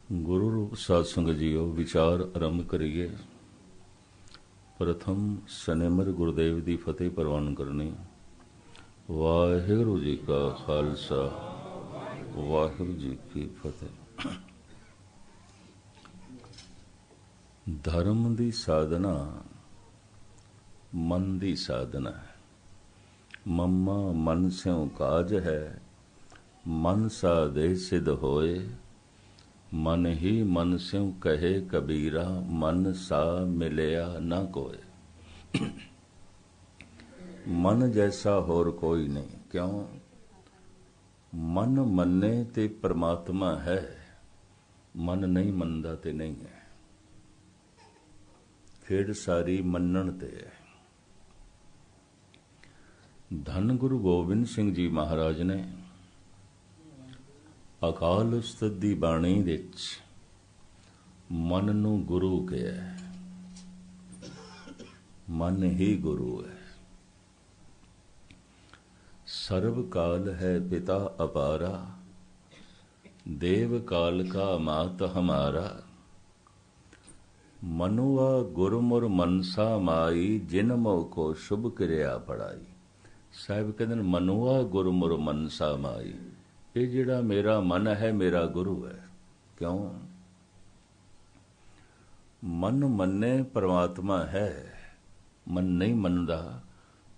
गुरु रूप साध संगत जीओ विचार आरंभ करिए। प्रथम सनेमर गुरुदेव की फतेह प्रवान करनी। वाहिगुरु जी का खालसा वाहिगुरु जी की फतेह। धर्म की साधना मन की साधना है। मम्मा मन स्यों काज है, मन सा दे सिद्ध होए। मन ही मन स्यों कहे कबीरा, मन सा मिलया ना कोय। मन जैसा होर कोई नहीं। क्यों? मन मन्ने ते परमात्मा है, मन नहीं मनदा ते नहीं है। खेड़ सारी मन्नण ते है। धन गुरु गोबिंद सिंह जी महाराज ने अकाल उस्ताद दी बाणी विच मन नूं गुरु कहा। मन ही गुरु है। सर्व काल है पिता अपारा, देव काल का मात हमारा। मनुआ गुरमुर मनसा माई, जिन मोह को शुभ क्रिया पढ़ाई। साहिब कहते मनुआ गुरमुर मनसा माई, ये जिहड़ा मेरा मन है मेरा गुरु है। क्यों? मन मन्ने परमात्मा है, मन नहीं मनदा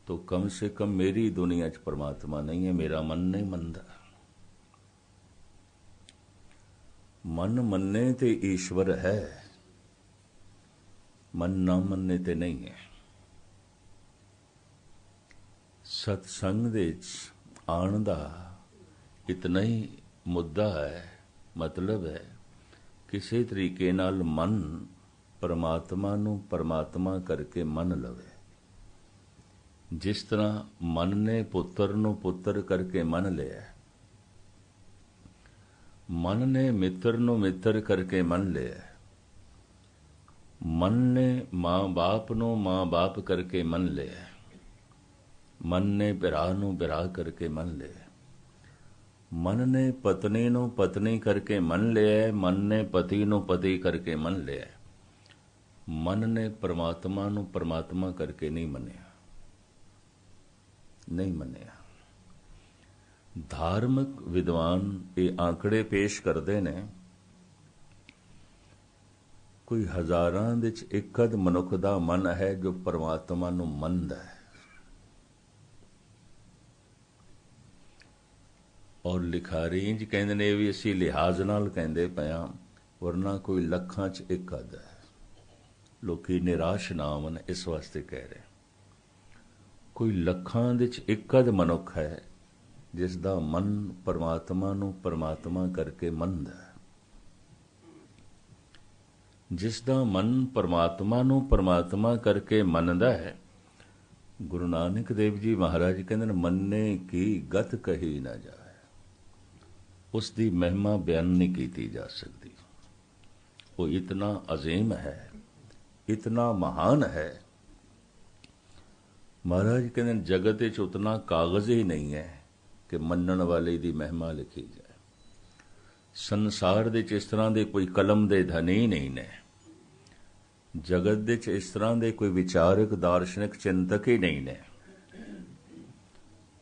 तो कम से कम मेरी दुनिया च परमात्मा नहीं है, मेरा मन नहीं मनदा। मन मन्ने ते ईश्वर है, मन ना मन्ने ते नहीं है। सत्संग दे आण दा इतना ही मुद्दा है, मतलब है किसी तरीके नाल मन परमात्मा नूं परमात्मा करके मन लवे। जिस तरह मन ने पुत्र नूं पुत्र करके मन लिया, मन ने मित्र नूं मित्र करके मन लिया, मन ने मां बाप नूं मां बाप करके मन लिया, मन ने बिरा नूं बिरा करके मन लिया, मन ने पत्नी नूं पत्नी करके मन लिया, मन ने पति नूं पति करके मन लिया, मन ने परमात्मा नूं परमात्मा करके नहीं मनिया, नहीं मनिया। धार्मिक विद्वान ये आंकड़े पेश करते ने, कोई हजारां विच एक अध मनुख दा मन है जो परमात्मा नूं मनदा है। और लिखारी इंज कहंदे ने भी असीं लिहाज नाल कहंदे पए हां, वरना कोई लखां च एक अध है। लोकी निराश ना होवन इस वास्ते कह रहे। कोई लखां दे च एक अध मनुख है जिस दा मन परमात्मा नूं परमात्मा करके मनदा है। जिस दा मन परमात्मा नूं परमात्मा करके मनदा है, गुरु नानक देव जी महाराज कहंदे ने मन्ने की गत कही ना जाए। उसकी महिमा बयान नहीं की जा सकती। वो इतना अजीम है, इतना महान है। महाराज कहते जगत च उतना कागज ही नहीं है कि मनण वाले की महिमा लिखी जाए। संसार दे इस तरह के कोई कलम दे धनी नहीं ने। जगत दे इस तरह के कोई विचारक दार्शनिक चिंतक ही नहीं ने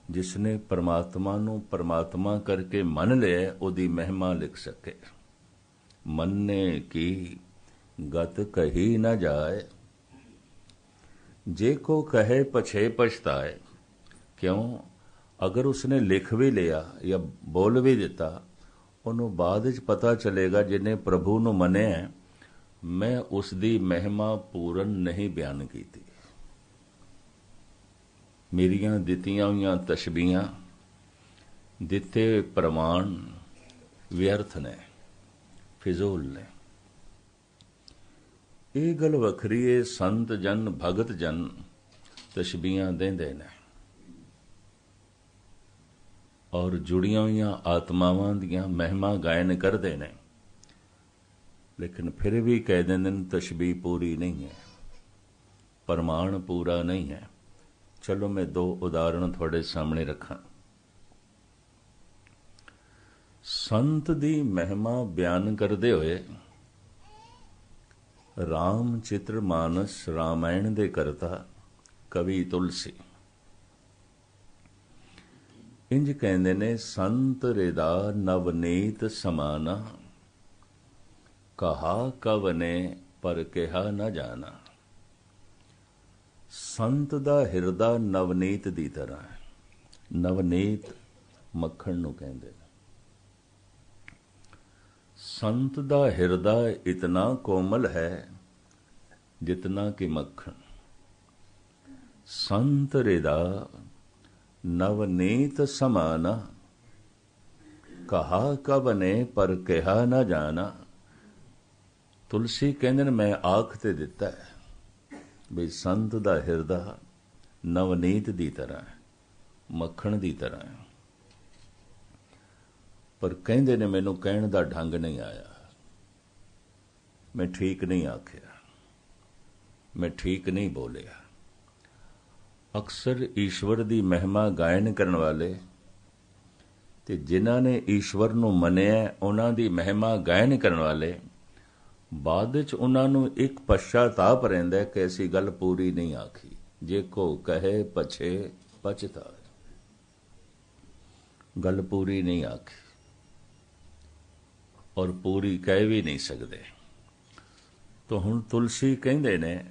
जिसने परमात्मा नूं परमात्मा करके मन लिया उहदी महिमा लिख सके। मन्ने की गत कही न जाए, जे को कहे पछे पछताए। क्यों? अगर उसने लिख भी लिया या बोल भी दिता, उन्होंने बाद च पता चलेगा जिन्हें प्रभु नूं मनिया मैं उसकी महिमा पूरन नहीं बयान की। मेरियां दित्तियां हुई तशबीहां दिते प्रमाण व्यर्थ ने, फिजूल ने। ये गल वखरी है, संत जन भगत जन तशबीहां देंदे ने और जुड़ियां हुई आत्मावां दियां महिमा गायन करते ने, लेकिन फिर भी कह देंदे ने तशबीह पूरी नहीं है, प्रमाण पूरा नहीं है। चलो मैं दो उदाहरण थोड़े सामने रखा। ਸੰਤ ਦੀ ਮਹਿਮਾ ਬਿਆਨ ਕਰਦੇ ਹੋਏ ਰਾਮ ਚਿਤ੍ਰ ਮਾਨਸ ਰਾਮਾਇਣ ਦੇ ਕਰਤਾ ਕਵੀ ਤੁਲਸੀ ਇੰਜ ਕਹਿੰਦੇ ਨੇ, ਸੰਤ ਰਿਦਾ ਨਵਨੀਤ ਸਮਾਨਾ, ਕਹਾ ਕਵਨੇ ਪਰ ਕਿਹਾ ਨਾ ਜਾਣਾ। ਸੰਤ ਦਾ ਹਿਰਦਾ ਨਵਨੀਤ ਦੀ ਤਰ੍ਹਾਂ ਹੈ। ਨਵਨੀਤ ਮੱਖਣ ਨੂੰ ਕਹਿੰਦੇ ਨੇ। ਸੰਤ ਦਾ ਹਿਰਦਾ ਇਤਨਾ ਕੋਮਲ ਹੈ ਜਿਤਨਾ ਕਿ ਮੱਖਣ। ਸੰਤ ਹਿਰਦਾ ਨਵਨੀਤ ਸਮਾਨਾ, ਕਹਾ ਕਵਨੇ ਪਰ ਕਿਹਾ ਨਾ ਜਾਣਾ। ਤੁਲਸੀ ਕਹਿੰਦੇ ਨੇ, ਮੈਂ ਆਖ ਤੇ ਦਿੱਤਾ ਹੈ ਵੀ ਸੰਤ ਦਾ ਹਿਰਦਾ ਨਵਨੀਤ ਦੀ ਤਰ੍ਹਾਂ ਹੈ, ਮੱਖਣ ਦੀ ਤਰ੍ਹਾਂ ਹੈ। ਪਰ ਕਹਿੰਦੇ ਨੇ ਮੈਨੂੰ ਕਹਿਣ ਦਾ ਢੰਗ ਨਹੀਂ ਆਇਆ, ਮੈਂ ਠੀਕ ਨਹੀਂ ਆਖਿਆ, ਮੈਂ ਠੀਕ ਨਹੀਂ ਬੋਲਿਆ। ਅਕਸਰ ਈਸ਼ਵਰ ਦੀ ਮਹਿਮਾ ਗਾਇਨ ਕਰਨ ਵਾਲੇ ਤੇ ਜਿਨ੍ਹਾਂ ਨੇ ਈਸ਼ਵਰ ਨੂੰ ਮੰਨਿਆ, ਉਹਨਾਂ ਦੀ ਮਹਿਮਾ ਗਾਇਨ ਕਰਨ ਵਾਲੇ, ਬਾਅਦ ਵਿੱਚ ਉਹਨਾਂ ਨੂੰ ਇੱਕ ਪਛਤਾਪ ਰਹਿੰਦਾ ਕਿ ਅਸੀਂ ਗੱਲ ਪੂਰੀ ਨਹੀਂ ਆਖੀ। ਜੇ ਕੋ ਕਹੇ ਪਛੇ ਪਛਤਾ, ਗੱਲ ਪੂਰੀ ਨਹੀਂ ਆਖੀ ਔਰ ਪੂਰੀ ਕਹਿ ਵੀ ਨਹੀਂ ਸਕਦੇ। ਤਾਂ ਹੁਣ ਤੁਲਸੀ ਕਹਿੰਦੇ ਨੇ,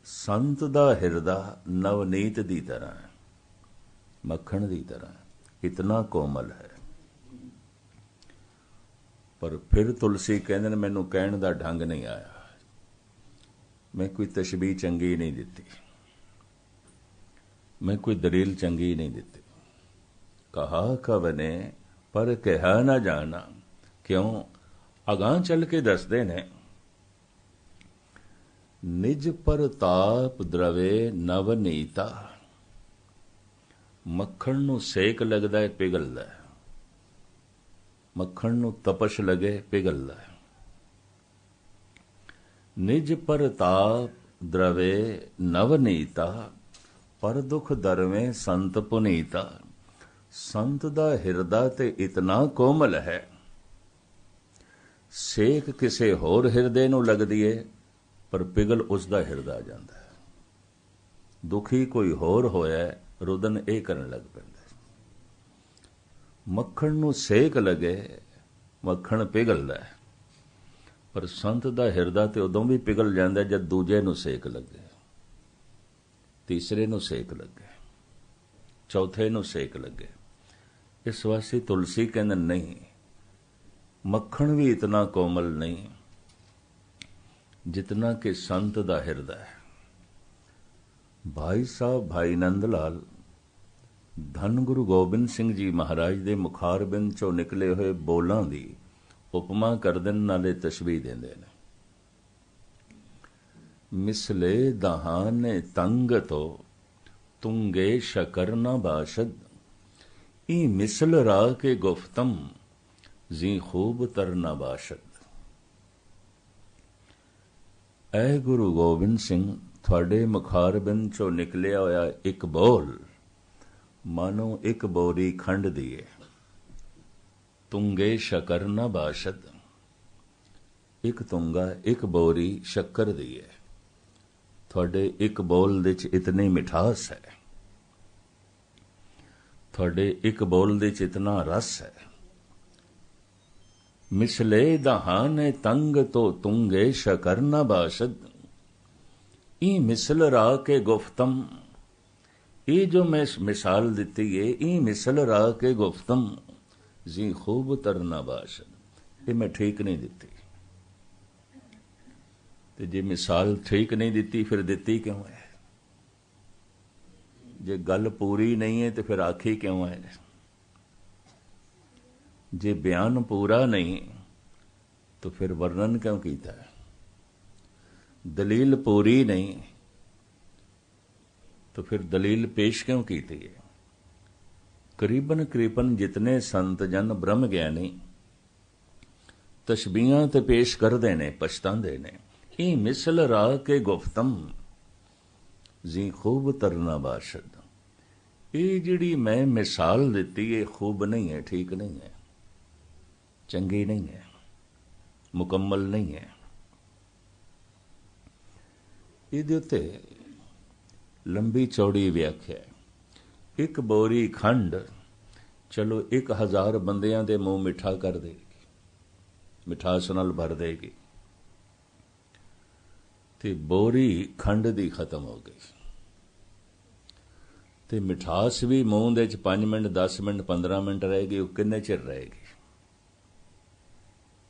ਸੰਤ ਦਾ ਹਿਰਦਾ ਨਵਨੀਤ ਦੀ ਤਰ੍ਹਾਂ ਹੈ, ਮੱਖਣ ਦੀ ਤਰ੍ਹਾਂ, ਇਤਨਾ ਕੋਮਲ ਹੈ। ਪਰ ਫਿਰ ਤੁਲਸੀ ਕਹਿੰਦੇ ਨੇ, ਮੈਨੂੰ ਕਹਿਣ ਦਾ ਢੰਗ ਨਹੀਂ ਆਇਆ, ਮੈਂ ਕੋਈ ਤਸ਼ਬੀਹ ਚੰਗੀ ਨਹੀਂ ਦਿੱਤੀ, ਮੈਂ ਕੋਈ ਦਲੀਲ ਚੰਗੀ ਨਹੀਂ ਦਿੱਤੀ। ਕਹਾ ਕਵਨੇ ਪਰ ਕਿਹਾ ਨਾ ਜਾਣਾ। ਕਿਉਂ? ਅਗਾਂਹ ਚੱਲ ਕੇ ਦੱਸਦੇ ਨੇ, ਨਿਜ ਪ੍ਰਤਾਪ ਦਰਵੇ ਨਵਨੀਤਾ। ਮੱਖਣ ਨੂੰ ਸੇਕ ਲੱਗਦਾ ਹੈ, ਪਿਘਲਦਾ ਹੈ। ਮੱਖਣ ਨੂੰ ਤਪਸ਼ ਲਗੇ, ਪਿਘਲਦਾ ਹੈ। ਨਿਜ ਪ੍ਰਤਾਪ ਦਰਵੇ ਨਵਨੀਤਾ, ਪਰ ਦੁਖ ਦਰਵੇਂ ਸੰਤ ਪੁਨੀਤਾ। ਸੰਤ ਦਾ ਹਿਰਦਾ ਤੇ ਇਤਨਾ ਕੋਮਲ ਹੈ, ਸੇਕ ਕਿਸੇ ਹੋਰ ਹਿਰਦੇ ਨੂੰ ਲੱਗਦੀ ਏ ਪਰ ਪਿਘਲ ਉਸ ਦਾ ਹਿਰਦਾ ਜਾਂਦਾ ਹੈ। ਦੁਖੀ ਕੋਈ ਹੋਰ ਹੋਇਆ, ਰੁਦਨ ਇਹ ਕਰਨ ਲੱਗ ਪੈਂਦਾ। ਮੱਖਣ ਨੂੰ ਸੇਕ ਲੱਗੇ, ਮੱਖਣ ਪਿਘਲਦਾ ਹੈ, ਪਰ ਸੰਤ ਦਾ ਹਿਰਦਾ ਤੇ ਉਦੋਂ ਵੀ ਪਿਘਲ ਜਾਂਦਾ ਜਦ ਦੂਜੇ ਨੂੰ ਸੇਕ ਲੱਗੇ, ਤੀਸਰੇ ਨੂੰ ਸੇਕ ਲੱਗੇ, ਚੌਥੇ ਨੂੰ ਸੇਕ ਲੱਗੇ। ਇਸ ਵਾਸਤੇ ਤੁਲਸੀ ਕਹਿੰਦੇ ਨਹੀਂ, ਮੱਖਣ ਵੀ ਇਤਨਾ ਕੋਮਲ ਨਹੀਂ ਜਿਤਨਾ ਕਿ ਸੰਤ ਦਾ ਹਿਰਦਾ ਹੈ। ਭਾਈ ਸਾਹਿਬ ਭਾਈ ਨੰਦ ਲਾਲ ਧੰਨ ਗੁਰੂ ਗੋਬਿੰਦ ਸਿੰਘ ਜੀ ਮਹਾਰਾਜ ਦੇ ਮੁਖਾਰਬਿੰਦ ਚੋਂ ਨਿਕਲੇ ਹੋਏ ਬੋਲਾਂ ਦੀ ਉਪਮਾ ਕਰਦੇ ਨੇ, ਨਾਲੇ ਤਸ਼ਬੀਹ ਦਿੰਦੇ ਨੇ। ਮਿਸਲੇ ਦਹਾਨੇ ਤੰਗ ਤੋਂ ਤੁੰਗੇ ਸ਼ਕਰ ਨਾ ਬਾਸ਼ਦ, ਈ ਮਿਸਲ ਰਾ ਕੇ ਗੁਫਤਮ ਜੀ ਖੂਬ ਤਰ ਨਾ ਬਾਸ਼ਦ। ਐ ਗੁਰੂ ਗੋਬਿੰਦ ਸਿੰਘ, ਤੁਹਾਡੇ ਮੁਖਾਰਬਿੰਦ ਚੋਂ ਨਿਕਲਿਆ ਹੋਇਆ ਇੱਕ ਬੋਲ ਮਾਨੋ ਇੱਕ ਬੋਰੀ ਖੰਡ ਦੀ ਹੈ। ਤੁੰਗੇ ਸ਼ਕਰ ਨਾ ਬਾਸ਼ਦ, ਇੱਕ ਤੁੰਗਾ, ਇੱਕ ਬੋਰੀ ਸ਼ੱਕਰ ਦੀ ਹੈ। ਤੁਹਾਡੇ ਇੱਕ ਬੋਲ ਵਿੱਚ ਇਤਨੀ ਮਿਠਾਸ ਹੈ, ਤੁਹਾਡੇ ਇੱਕ ਬੋਲ ਵਿੱਚ ਇਤਨਾ ਰਸ ਹੈ। ਮਿਸਲੇ ਦਹਾਨੇ ਤੰਗ ਤੋਂ ਤੁੰਗੇ ਸ਼ਕਰ ਨਾ ਬਾਸ਼ਦ, ਇਹ ਮਿਸਲ ਰਾ ਕੇ ਗੁਫਤਮ। ਇਹ ਜੋ ਮੈਂ ਮਿਸਾਲ ਦਿੱਤੀ ਹੈ, ਇਹ ਮਿਸਲ ਰਾ ਕੇ ਗੁਫਤਮ ਜੀ ਖੂਬ ਤਰਨਾ ਬਾਸ਼ਦ, ਇਹ ਮੈਂ ਠੀਕ ਨਹੀਂ ਦਿੱਤੀ। ਤੇ ਜੇ ਮਿਸਾਲ ਠੀਕ ਨਹੀਂ ਦਿੱਤੀ ਫਿਰ ਦਿੱਤੀ ਕਿਉਂ ਹੈ? ਜੇ ਗੱਲ ਪੂਰੀ ਨਹੀਂ ਹੈ ਤੇ ਫਿਰ ਆਖੀ ਕਿਉਂ ਹੈ? ਜੇ ਬਿਆਨ ਪੂਰਾ ਨਹੀਂ ਤਾਂ ਫਿਰ ਵਰਣਨ ਕਿਉਂ ਕੀਤਾ ਹੈ? ਦਲੀਲ ਪੂਰੀ ਨਹੀਂ तो फिर दलील पेश क्यों की थी? करीबन करीबन जितने संत जन ब्रह्म ज्ञानी तशबीहां ते पेश करते ने, पछतांदे ने, ई मिसल रा के गुफ्तम जी खूब तरना बाशद। ये जिहड़ी मैं मिसाल दिती है खूब नहीं है, ठीक नहीं है। चंगी नहीं है, मुकम्मल नहीं है। ਇਹਦੇ ਉੱਤੇ लंबी चौड़ी व्याख्या है। एक बोरी खंड चलो 1000 बंदियां दे मुंह मिठा कर देगी, मिठास नाल भर देगी, ते बोरी खंड दी खत्म हो गई, ते मिठास भी मूँह दे 5 मिनट 10 मिनट 15 मिनट रहेगी, वो किन्ने चिर रहेगी?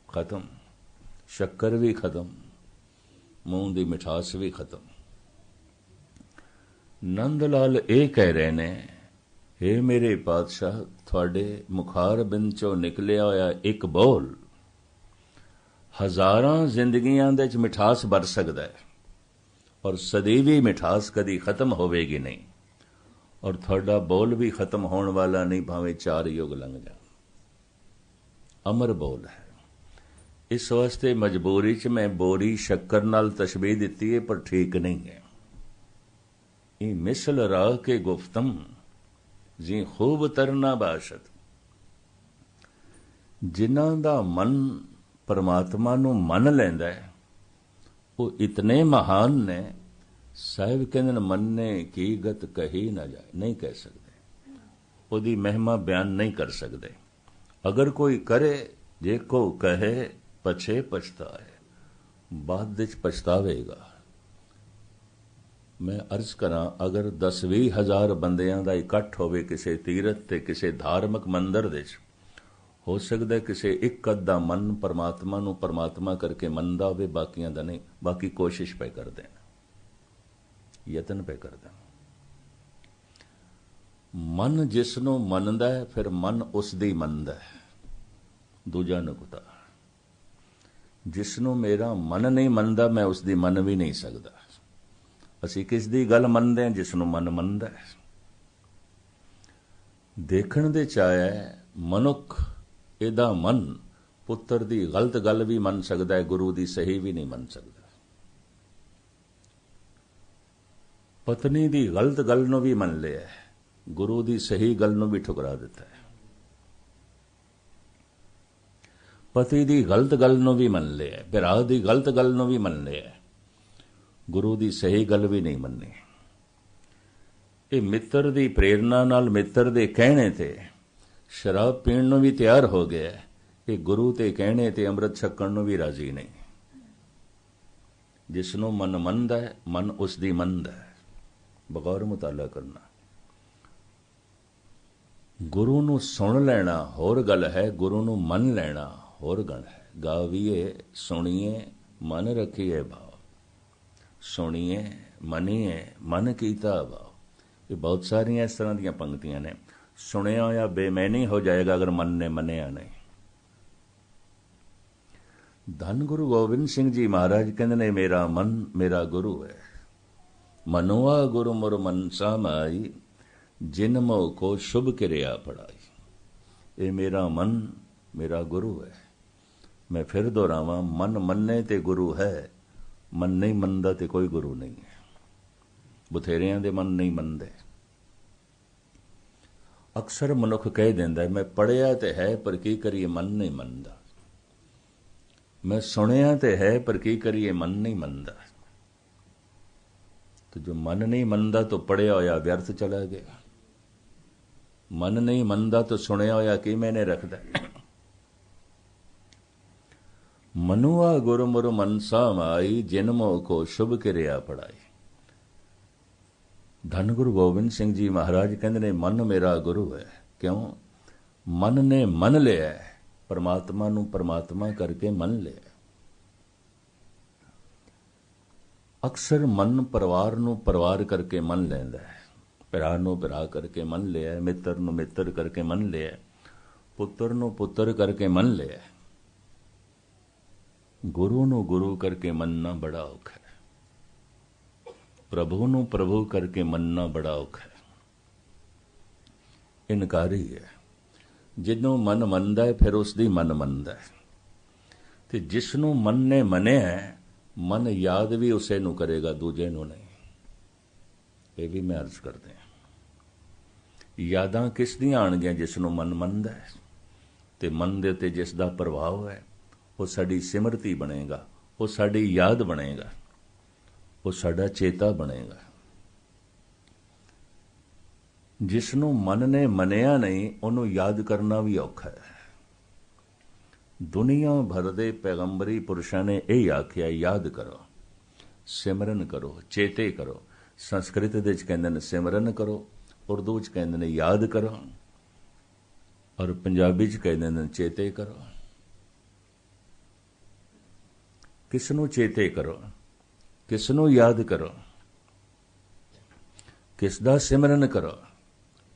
खत्म। शक्कर भी खत्म, मूँह दी मिठास भी खत्म। नंद लाल ये कह रहे ने, हे मेरे पातशाह, थोड़े मुखार बिंद चो निकलिया होया एक बोल हजारां जिंदगियां दे च मिठास भर सकदा है, और सदैवी मिठास कदी खत्म होवेगी नहीं, और थोड़ा बोल भी खत्म होने वाला नहीं, भावें 4 युग लंघ जाए। अमर बोल है। इस वास्ते मजबूरी च मैं बोरी शक्कर नाल तशबीह दिती है, पर ठीक नहीं है। ई मिसल राह के गुफ्तम जी खूब तरना बाशत। जिन्हां दा मन परमात्मा नूं मन लैंदा है, वो इतने महान ने, साहिब कहंदे मन्ने की गत कही ना जाए, नहीं कह सकते, ओदी महिमा बयान नहीं कर सकते। अगर कोई करे, जे को कहे पछे पछताए, बाद विच पछतावेगा। मैं अर्ज करा, अगर 10-20 हज़ार बंदियां दा इकट्ठ होवे किसी तीरथ ते किसी धार्मिक मंदिर दे, हो सकदा किसी एक अद्धा मन परमात्मा नूं परमात्मा करके मनदा होवे, बाकियां दा नहीं। बाकी कोशिश पे कर देन, यतन पे कर देन। मन जिसनों मनदा है, फिर मन उस दी मनदा है। दूजा नुकता, जिसनों मेरा मन नहीं मनदा, मैं उस दी मन भी नहीं सकदा। असी किस दी गल मनदे हैं? जिसनों मन मनदा है। देखण दे चाहे मनुख एदा मन पुत्र दी गलत गल भी मन सकदा है, गुरु दी सही भी नहीं मन सकदा। पत्नी दी गलत गल नूं भी मन लिया है, गुरु दी सही गल नूं भी ठुकरा दिता है। पति दी गलत गल नूं भी मन लिया, भरा दी गलत गल नूं भी मन लिया, गुरु दी सही गल भी नहीं मन्नी। ये मित्र दी प्रेरणा नाल, मित्र दे कहने ते शराब पीण नूं भी तैयार हो गया, ये गुरु ते कहने ते अमृत छकण नूं भी राजी नहीं। जिसनों मन मनदा है, मन उस दी मनदा है। बगौर मुताला करना। गुरु नूं सुन लेना होर गल है, गुरु नूं मन लेना होर गल है। गावीए सुनिए मन रखिए भाव, सुनिए मनीए मन कीता भाव। ये बहुत सारियां इस तरह दी पंक्तियां ने। सुनिया या बेमैनी हो जाएगा अगर मन ने मनिया नहीं। धन गुरु गोबिंद सिंह जी महाराज कहते ने, मेरा मन मेरा गुरु है। मनुआ गुरु मुर मनसा माई, जिन मोह को शुभ क्रिया पढ़ाई। ये मेरा मन मेरा गुरु है। मैं फिर दोहरावां, मन मन्ने ते गुरु है, मन नहीं मनदा ते कोई गुरु नहीं है। बथेरियां दे मन नहीं मनदे। अक्सर मनुख कह देंदा है, मैं पढ़िया ते है पर की करिए मन नहीं मनदा। मैं सुनिया ते है पर की करिए मन नहीं मनदा। तो जो मन नहीं मनदा तो पढ़िया होया व्यर्थ चला गया। मन नहीं मनदा तो सुनिया होया की मैंने रखदा। मनुआ गुरु मुरु मनसा माई, जिन मोह को शुभ क्रिया पढ़ाई। धन गुरु गोबिंद सिंह जी महाराज कहते ने, मन मेरा गुरु है। क्यों? मन ने मन लिया, परमात्मा नूं परमात्मा करके मन लिया। अक्सर मन परिवार नूं परिवार करके मन लैंदा है, भरा नूं भरा करके मन लिया, मित्र नूं मित्र करके मन लिया, पुत्र नूं पुत्र करके मन लिया। गुरु नूं गुरु करके मनना बड़ा औखा है। प्रभु नूं प्रभु करके मनना बड़ा औखा है। इनकारी है। जिन्हों मन मनदा है फिर उसदी मन मनदा है। ते जिसनों मन ने मनिया है, मन याद भी उसे नूं करेगा, दूजे नूं नहीं। ये भी मैं अर्ज करते हैं। यादां किस दियां आणगियां? जिसनों मन मनदा है। ਤੇ ਮਨ ਦੇ ਉੱਤੇ ਜਿਸ ਦਾ ਪ੍ਰਭਾਵ ਹੈ ਉਹ ਸਾਡੀ ਸਿਮਰਤੀ ਬਣੇਗਾ, ਉਹ ਸਾਡੀ ਯਾਦ ਬਣੇਗਾ, ਉਹ ਸਾਡਾ ਚੇਤਾ ਬਣੇਗਾ। ਜਿਸ ਨੂੰ ਮਨ ਨੇ ਮੰਨਿਆ ਨਹੀਂ ਉਹਨੂੰ ਯਾਦ ਕਰਨਾ ਵੀ ਔਖਾ ਹੈ। ਦੁਨੀਆ ਭਰ ਦੇ ਪੈਗੰਬਰੀ ਪੁਰਸ਼ਾਂ ਨੇ ਇਹ ਆਖਿਆ, ਯਾਦ ਕਰੋ, ਸਿਮਰਨ ਕਰੋ, ਚੇਤੇ ਕਰੋ। ਸੰਸਕ੍ਰਿਤ ਦੇ ਵਿੱਚ ਕਹਿੰਦੇ ਨੇ ਸਿਮਰਨ ਕਰੋ, ਉਰਦੂ 'ਚ ਕਹਿੰਦੇ ਨੇ ਯਾਦ ਕਰੋ, ਔਰ ਪੰਜਾਬੀ 'ਚ ਕਹਿੰਦੇ ਨੇ ਚੇਤੇ ਕਰੋ। ਕਿਸ ਨੂੰ ਚੇਤੇ ਕਰੋ, ਕਿਸ ਨੂੰ ਯਾਦ ਕਰੋ, ਕਿਸ ਦਾ ਸਿਮਰਨ ਕਰੋ?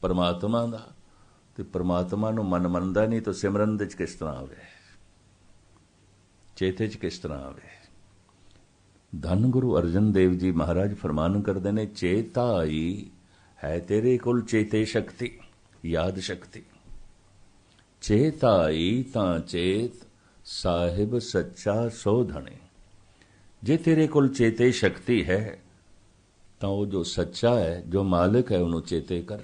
ਪਰਮਾਤਮਾ ਦਾ। ਤੇ ਪਰਮਾਤਮਾ ਨੂੰ ਮਨ ਮੰਨਦਾ ਨਹੀਂ ਤਾਂ ਸਿਮਰਨ ਦੇ 'ਚ ਕਿਸ ਤਰ੍ਹਾਂ ਆਵੇ, ਚੇਤੇ 'ਚ ਕਿਸ ਤਰ੍ਹਾਂ ਆਵੇ? ਧੰਨ ਗੁਰੂ ਅਰਜਨ ਦੇਵ ਜੀ ਮਹਾਰਾਜ ਫਰਮਾਨ ਕਰਦੇ ਨੇ, ਚੇਤਾ ਆਈ ਹੈ ਤੇਰੇ ਕੋਲ ਚੇਤੇ ਸ਼ਕਤੀ, ਯਾਦ ਸ਼ਕਤੀ। ਚੇਤਾ ਆਈ ਤਾਂ ਚੇਤ ਸਾਹਿਬ ਸੱਚਾ ਸੋਧਣੇ। ਜੇ ਤੇਰੇ ਕੋਲ ਚੇਤੇ ਸ਼ਕਤੀ ਹੈ ਤਾਂ ਉਹ ਜੋ ਸੱਚਾ ਹੈ, ਜੋ ਮਾਲਿਕ ਹੈ, ਉਹਨੂੰ ਚੇਤੇ ਕਰ।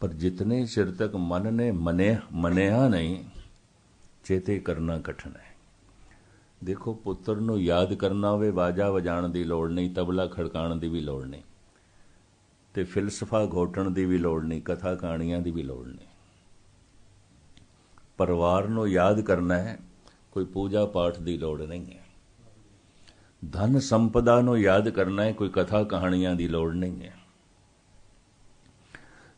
ਪਰ ਜਿਤਨੇ ਚਿਰ ਤੱਕ ਮਨ ਨੇ ਮੰਨਿਆ ਨਹੀਂ, ਚੇਤੇ ਕਰਨਾ ਕਠਿਨ ਹੈ। ਦੇਖੋ, ਪੁੱਤਰ ਨੂੰ ਯਾਦ ਕਰਨਾ ਹੋਵੇ, ਬਾਜਾ ਵਜਾਉਣ ਦੀ ਲੋੜ ਨਹੀਂ, ਤਬਲਾ ਖੜਕਾਉਣ ਦੀ ਵੀ ਲੋੜ ਨਹੀਂ, ਤੇ ਫਿਲਸਫਾ ਘੋਟਣ ਦੀ ਵੀ ਲੋੜ ਨਹੀਂ, ਕਥਾ ਕਹਾਣੀਆਂ ਦੀ ਵੀ ਲੋੜ ਨਹੀਂ। ਪਰਿਵਾਰ ਨੂੰ ਯਾਦ ਕਰਨਾ ਹੈ, ਕੋਈ ਪੂਜਾ ਪਾਠ ਦੀ ਲੋੜ ਨਹੀਂ ਹੈ। ਧਨ ਸੰਪਦਾ ਨੂੰ ਯਾਦ ਕਰਨਾ ਹੈ, ਕੋਈ ਕਥਾ ਕਹਾਣੀਆਂ ਦੀ ਲੋੜ ਨਹੀਂ ਹੈ।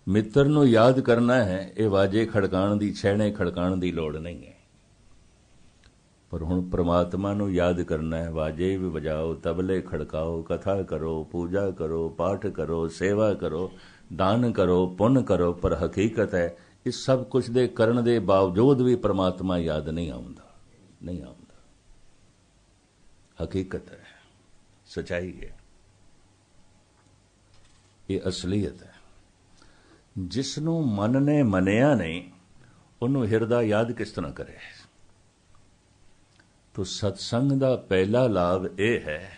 ਮਿੱਤਰ ਨੂੰ ਯਾਦ ਕਰਨਾ ਹੈ, ਇਹ ਵਾਜੇ ਖੜਕਾਉਣ ਦੀ, ਛੈਣੇ ਖੜਕਾਉਣ ਦੀ ਲੋੜ ਨਹੀਂ ਹੈ। ਪਰ ਹੁਣ ਪ੍ਰਮਾਤਮਾ ਨੂੰ ਯਾਦ ਕਰਨਾ ਹੈ, ਵਾਜੇ ਵੀ ਵਜਾਓ, ਤਬਲੇ ਖੜਕਾਓ, ਕਥਾ ਕਰੋ, ਪੂਜਾ ਕਰੋ, ਪਾਠ ਕਰੋ, ਸੇਵਾ ਕਰੋ, ਦਾਨ ਕਰੋ, ਪੁੰਨ ਕਰੋ। ਪਰ ਹਕੀਕਤ ਹੈ, ਇਸ ਸਭ ਕੁਝ ਦੇ ਕਰਨ ਦੇ ਬਾਵਜੂਦ ਵੀ ਪ੍ਰਮਾਤਮਾ ਯਾਦ ਨਹੀਂ ਆਉਂਦਾ, ਨਹੀਂ ਆਉਂਦਾ। ਹਕੀਕਤ ਹੈ, ਸਚਾਈ ਹੈ, ਇਹ ਅਸਲੀਅਤ ਹੈ। ਜਿਸ ਨੂੰ ਮਨ ਨੇ ਮੰਨਿਆ ਨਹੀਂ, ਉਹਨੂੰ ਹਿਰਦਾ ਯਾਦ ਕਿਸ ਤਰ੍ਹਾਂ ਕਰੇ? ਤੋ ਸਤਸੰਗ ਦਾ ਪਹਿਲਾ ਲਾਭ ਇਹ ਹੈ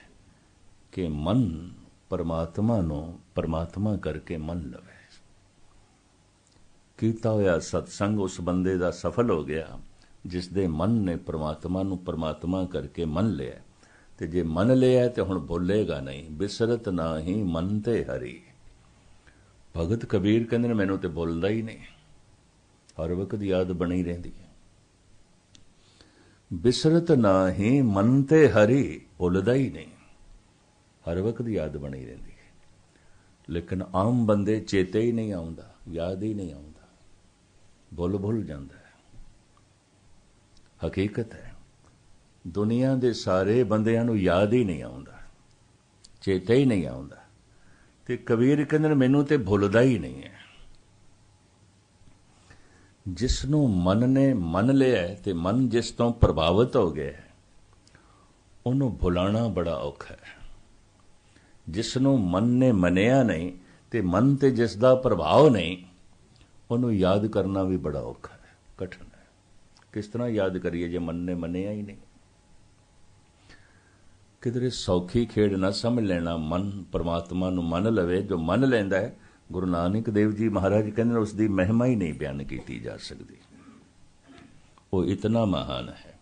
ਕਿ ਮਨ ਪਰਮਾਤਮਾ ਨੂੰ ਪਰਮਾਤਮਾ ਕਰਕੇ ਮੰਨ ਲਵੇ। ਕੀਤਾ ਹੋਇਆ ਸਤਸੰਗ ਉਸ ਬੰਦੇ ਦਾ ਸਫਲ ਹੋ ਗਿਆ ਜਿਸ ਦੇ ਮਨ ਨੇ ਪਰਮਾਤਮਾ ਨੂੰ ਪਰਮਾਤਮਾ ਕਰਕੇ ਮੰਨ ਲਿਆ। ਤੇ ਜੇ ਮੰਨ ਲਿਆ ਤੇ ਹੁਣ ਭੁੱਲੇਗਾ ਨਹੀਂ। ਬਿਸਰਤ ਨਾਹੀਂ ਮਨ ਤੇ ਹਰੀ। ਭਗਤ ਕਬੀਰ ਕਹਿੰਦੇ ਨੇ ਮੈਨੂੰ ਤੇ ਭੁੱਲਦਾ ਹੀ ਨਹੀਂ, ਹਰ ਵਕਤ ਯਾਦ ਬਣੀ ਰਹਿੰਦੀ ਹੈ। ਬਿਸਰਤ ਨਾਹੀਂ ਮਨ ਤੇ ਹਰੀ, ਭੁੱਲਦਾ ਹੀ ਨਹੀਂ, ਹਰ ਵਕਤ ਯਾਦ ਬਣੀ ਰਹਿੰਦੀ ਹੈ। ਲੇਕਿਨ ਆਮ ਬੰਦੇ ਚੇਤੇ ਹੀ ਨਹੀਂ ਆਉਂਦਾ, ਯਾਦ ਹੀ ਨਹੀਂ ਆਉਂਦਾ, ਭੁੱਲ ਜਾਂਦਾ ਹੈ। ਹਕੀਕਤ ਹੈ, ਦੁਨੀਆ ਦੇ ਸਾਰੇ ਬੰਦਿਆਂ ਨੂੰ ਯਾਦ ਹੀ ਨਹੀਂ ਆਉਂਦਾ, ਚੇਤੇ ਹੀ ਨਹੀਂ ਆਉਂਦਾ। ਤੇ ਕਬੀਰ ਕਹਿੰਦੇ ਨੇ ਮੈਨੂੰ ਤੇ ਭੁੱਲਦਾ ਹੀ ਨਹੀਂ ਹੈ। ਜਿਸ ਨੂੰ ਮਨ ਨੇ ਮੰਨ ਲਿਆ ਤੇ ਮਨ ਜਿਸ ਤੋਂ ਪ੍ਰਭਾਵਿਤ ਹੋ ਗਿਆ ਉਹਨੂੰ ਭੁਲਾਣਾ ਬੜਾ ਔਖਾ ਹੈ। ਜਿਸ ਨੂੰ ਮਨ ਨੇ ਮੰਨਿਆ ਨਹੀਂ ਤੇ ਮਨ ਤੇ ਜਿਸ ਦਾ ਪ੍ਰਭਾਵ ਨਹੀਂ ਉਹਨੂੰ ਯਾਦ ਕਰਨਾ ਵੀ ਬੜਾ ਔਖਾ ਹੈ, ਕਠਿਨ ਹੈ। ਕਿਸ ਤਰ੍ਹਾਂ ਯਾਦ ਕਰੀਏ ਜੇ ਮਨ ਨੇ ਮੰਨਿਆ ਹੀ ਨਹੀਂ? ਕਿਧਰੇ ਸੌਖੀ ਖੇਡ ਨਾ ਸਮਝ ਲੈਣਾ। ਮਨ ਪਰਮਾਤਮਾ ਨੂੰ ਮੰਨ ਲਵੇ, ਜੋ ਮੰਨ ਲੈਂਦਾ ਹੈ, ਗੁਰੂ ਨਾਨਕ ਦੇਵ ਜੀ ਮਹਾਰਾਜ ਕਹਿੰਦੇ ਨੇ ਉਸ ਦੀ ਮਹਿਮਾ ਹੀ ਨਹੀਂ ਬਿਆਨ ਕੀਤੀ ਜਾ ਸਕਦੀ। ਉਹ ਇਤਨਾ ਮਹਾਨ ਹੈ।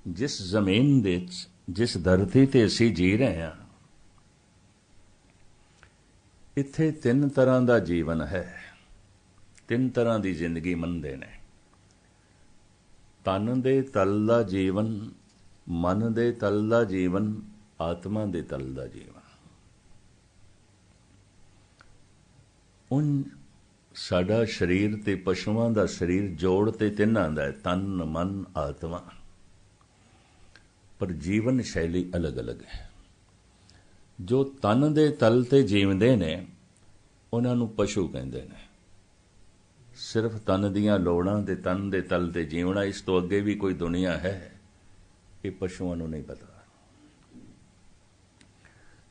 ਜਿਸ ਜ਼ਮੀਨ ਦੇ ਜਿਸ ਧਰਤੀ ਤੇ ਅਸੀਂ ਜੀ ਰਹੇ ਹਾਂ, ਇੱਥੇ 3 ਤਰ੍ਹਾਂ ਦਾ ਜੀਵਨ ਹੈ, 3 ਤਰ੍ਹਾਂ ਦੀ ਜ਼ਿੰਦਗੀ ਮੰਨਦੇ ਨੇ। ਤਨ ਦੇ ਤਲ ਦਾ ਜੀਵਨ, ਮਨ ਦੇ ਤਲ ਦਾ ਜੀਵਨ, ਆਤਮਾ ਦੇ ਤਲ ਦਾ ਜੀਵਨ। ਸਾਡਾ ਸਰੀਰ ਤੇ ਪਸ਼ੂਆਂ ਦਾ ਸਰੀਰ ਜੋੜ ਤੇ 3 ਦਾ ਹੈ, ਤਨ, ਮਨ, ਆਤਮਾ। ਪਰ ਜੀਵਨ ਸ਼ੈਲੀ ਅਲੱਗ-ਅਲੱਗ ਹੈ। ਜੋ ਤਨ ਦੇ ਤਲ ਤੇ ਜੀਵਦੇ ਨੇ ਉਹਨਾਂ ਨੂੰ ਪਸ਼ੂ ਕਹਿੰਦੇ ਨੇ। ਸਿਰਫ ਤਨ ਦੀਆਂ ਲੋੜਾਂ ਤੇ ਤਨ ਦੇ ਤਲ ਤੇ ਜੀਵਣਾ, ਇਸ ਤੋਂ ਅੱਗੇ ਵੀ ਕੋਈ ਦੁਨੀਆ ਹੈ, ਇਹ ਪਸ਼ੂਆਂ ਨੂੰ ਨਹੀਂ ਪਤਾ।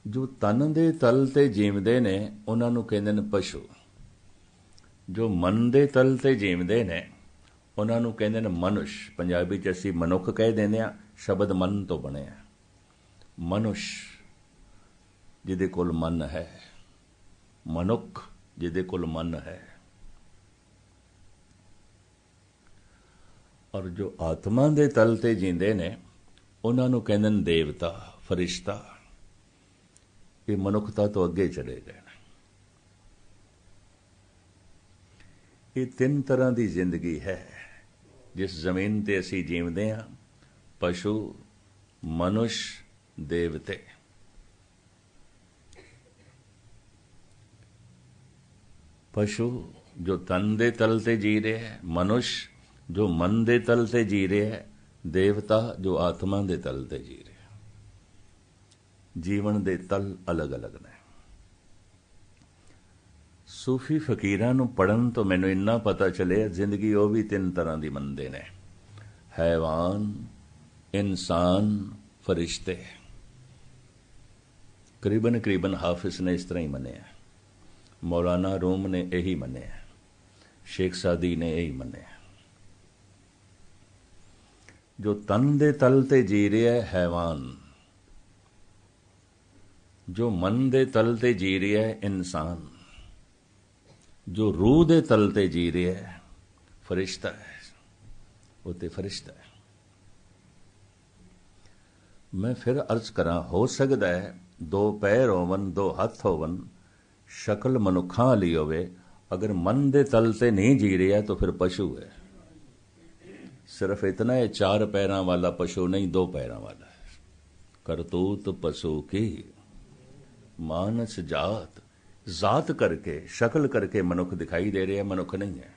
ਜੋ ਤਨ ਦੇ ਤਲ ਤੇ ਜੀਵਦੇ ਨੇ ਉਹਨਾਂ ਨੂੰ ਕਹਿੰਦੇ ਨੇ ਪਸ਼ੂ। ਜੋ ਮਨ ਦੇ ਤਲ ਤੇ ਜੀਵਦੇ ਨੇ ਉਹਨਾਂ ਨੂੰ ਕਹਿੰਦੇ ਨੇ ਮਨੁਸ਼। ਪੰਜਾਬੀ 'ਚ ਅਸੀਂ ਮਨੁੱਖ ਕਹਿ ਦਿੰਦੇ ਹਾਂ, ਸ਼ਬਦ ਮਨ ਤੋਂ ਬਣਿਆ। ਮਨੁਸ਼ ਜਿਹਦੇ ਕੋਲ ਮਨ ਹੈ, ਮਨੁੱਖ ਜਿਹਦੇ ਕੋਲ ਮਨ ਹੈ। ਔਰ ਜੋ ਆਤਮਾ ਦੇ ਤਲ ਤੇ ਜੀਂਦੇ ਨੇ ਉਹਨਾਂ ਨੂੰ ਕਹਿੰਦੇ ਨੇ ਦੇਵਤਾ, ਫਰਿਸ਼ਤਾ। ਇਹ ਮਨੁੱਖਤਾ ਤੋਂ ਅੱਗੇ ਚਲੇ ਗਏ ਨੇ। ਇਹ ਤਿੰਨ ਤਰ੍ਹਾਂ ਦੀ ਜ਼ਿੰਦਗੀ ਹੈ ਜਿਸ ਜ਼ਮੀਨ ਤੇ ਅਸੀਂ ਜੀਵਦੇ ਹਾਂ: ਪਸ਼ੂ, ਮਨੁਸ਼, ਦੇਵਤੇ। ਪਸ਼ੂ ਜੋ ਤਨ ਦੇ ਤਲ ਤੇ ਜੀ ਰਿਹਾ ਹੈ, ਮਨੁਸ਼ ਜੋ ਮਨ ਦੇ ਤਲ ਤੇ ਜੀ ਰਿਹਾ ਹੈ, ਦੇਵਤਾ ਜੋ ਆਤਮਾ ਦੇ ਤਲ ਤੇ ਜੀ ਰਿਹਾ। ਜੀਵਨ ਦੇ ਤਲ ਅਲੱਗ-ਅਲੱਗ ਨੇ। ਸੂਫੀ ਫਕੀਰਾਂ ਨੂੰ ਪੜ੍ਹਨ ਤੋਂ ਮੈਨੂੰ ਇੰਨਾ ਪਤਾ ਚੱਲਿਆ ਜ਼ਿੰਦਗੀ ਉਹ ਵੀ ਤਿੰਨ ਤਰ੍ਹਾਂ ਦੀ ਮੰਨਦੇ ਨੇ: ਹੈਵਾਨ, ਇਨਸਾਨ, ਫਰਿਸ਼ਤੇ। ਕਰੀਬਨ ਹਾਫਿਜ਼ ਨੇ ਇਸ ਤਰ੍ਹਾਂ ਹੀ ਮੰਨਿਆ, ਮੌਲਾਨਾ ਰੂਮ ਨੇ ਇਹੀ ਮੰਨਿਆ, ਸ਼ੇਖ ਸਾਦੀ ਨੇ ਇਹੀ ਮੰਨਿਆ। ਜੋ ਤਨ ਦੇ ਤਲ ਤੇ ਜੀ ਰਿਹਾ ਹੈ ਹੈਵਾਨ, ਜੋ ਮਨ ਦੇ ਤਲ ਤੇ ਜੀ ਰਿਹਾ ਹੈ ਇਨਸਾਨ, ਜੋ ਰੂਹ ਦੇ ਤਲ ਤੇ ਜੀ ਰਿਹਾ ਹੈ ਫਰਿਸ਼ਤਾ ਹੈ। ਉਹ ਤੇ ਫਰਿਸ਼ਤਾ ਹੈ। ਮੈਂ ਫਿਰ ਅਰਜ਼ ਕਰਾਂ, ਹੋ ਸਕਦਾ ਹੈ ਦੋ ਪੈਰ ਹੋਵਨ, ਦੋ ਹੱਥ ਹੋਵਨ, ਸ਼ਕਲ ਮਨੁੱਖਾਂ ਵਾਲੀ ਹੋਵੇ, ਅਗਰ ਮਨ ਦੇ ਤਲ ਤੇ ਨਹੀਂ ਜੀ ਰਿਹਾ ਤਾਂ ਫਿਰ ਪਸ਼ੂ ਹੈ। ਸਿਰਫ ਇਤਨਾ ਹੈ, ਚਾਰ ਪੈਰਾਂ ਵਾਲਾ ਪਸ਼ੂ ਨਹੀਂ, ਦੋ ਪੈਰਾਂ ਵਾਲਾ ਹੈ। ਕਰਤੂਤ ਪਸ਼ੂ ਕੀ ਮਾਨਸ ਜਾਤ। ਜ਼ਾਤ ਕਰਕੇ, ਸ਼ਕਲ ਕਰਕੇ ਮਨੁੱਖ ਦਿਖਾਈ ਦੇ ਰਿਹਾ, ਮਨੁੱਖ ਨਹੀਂ ਹੈ।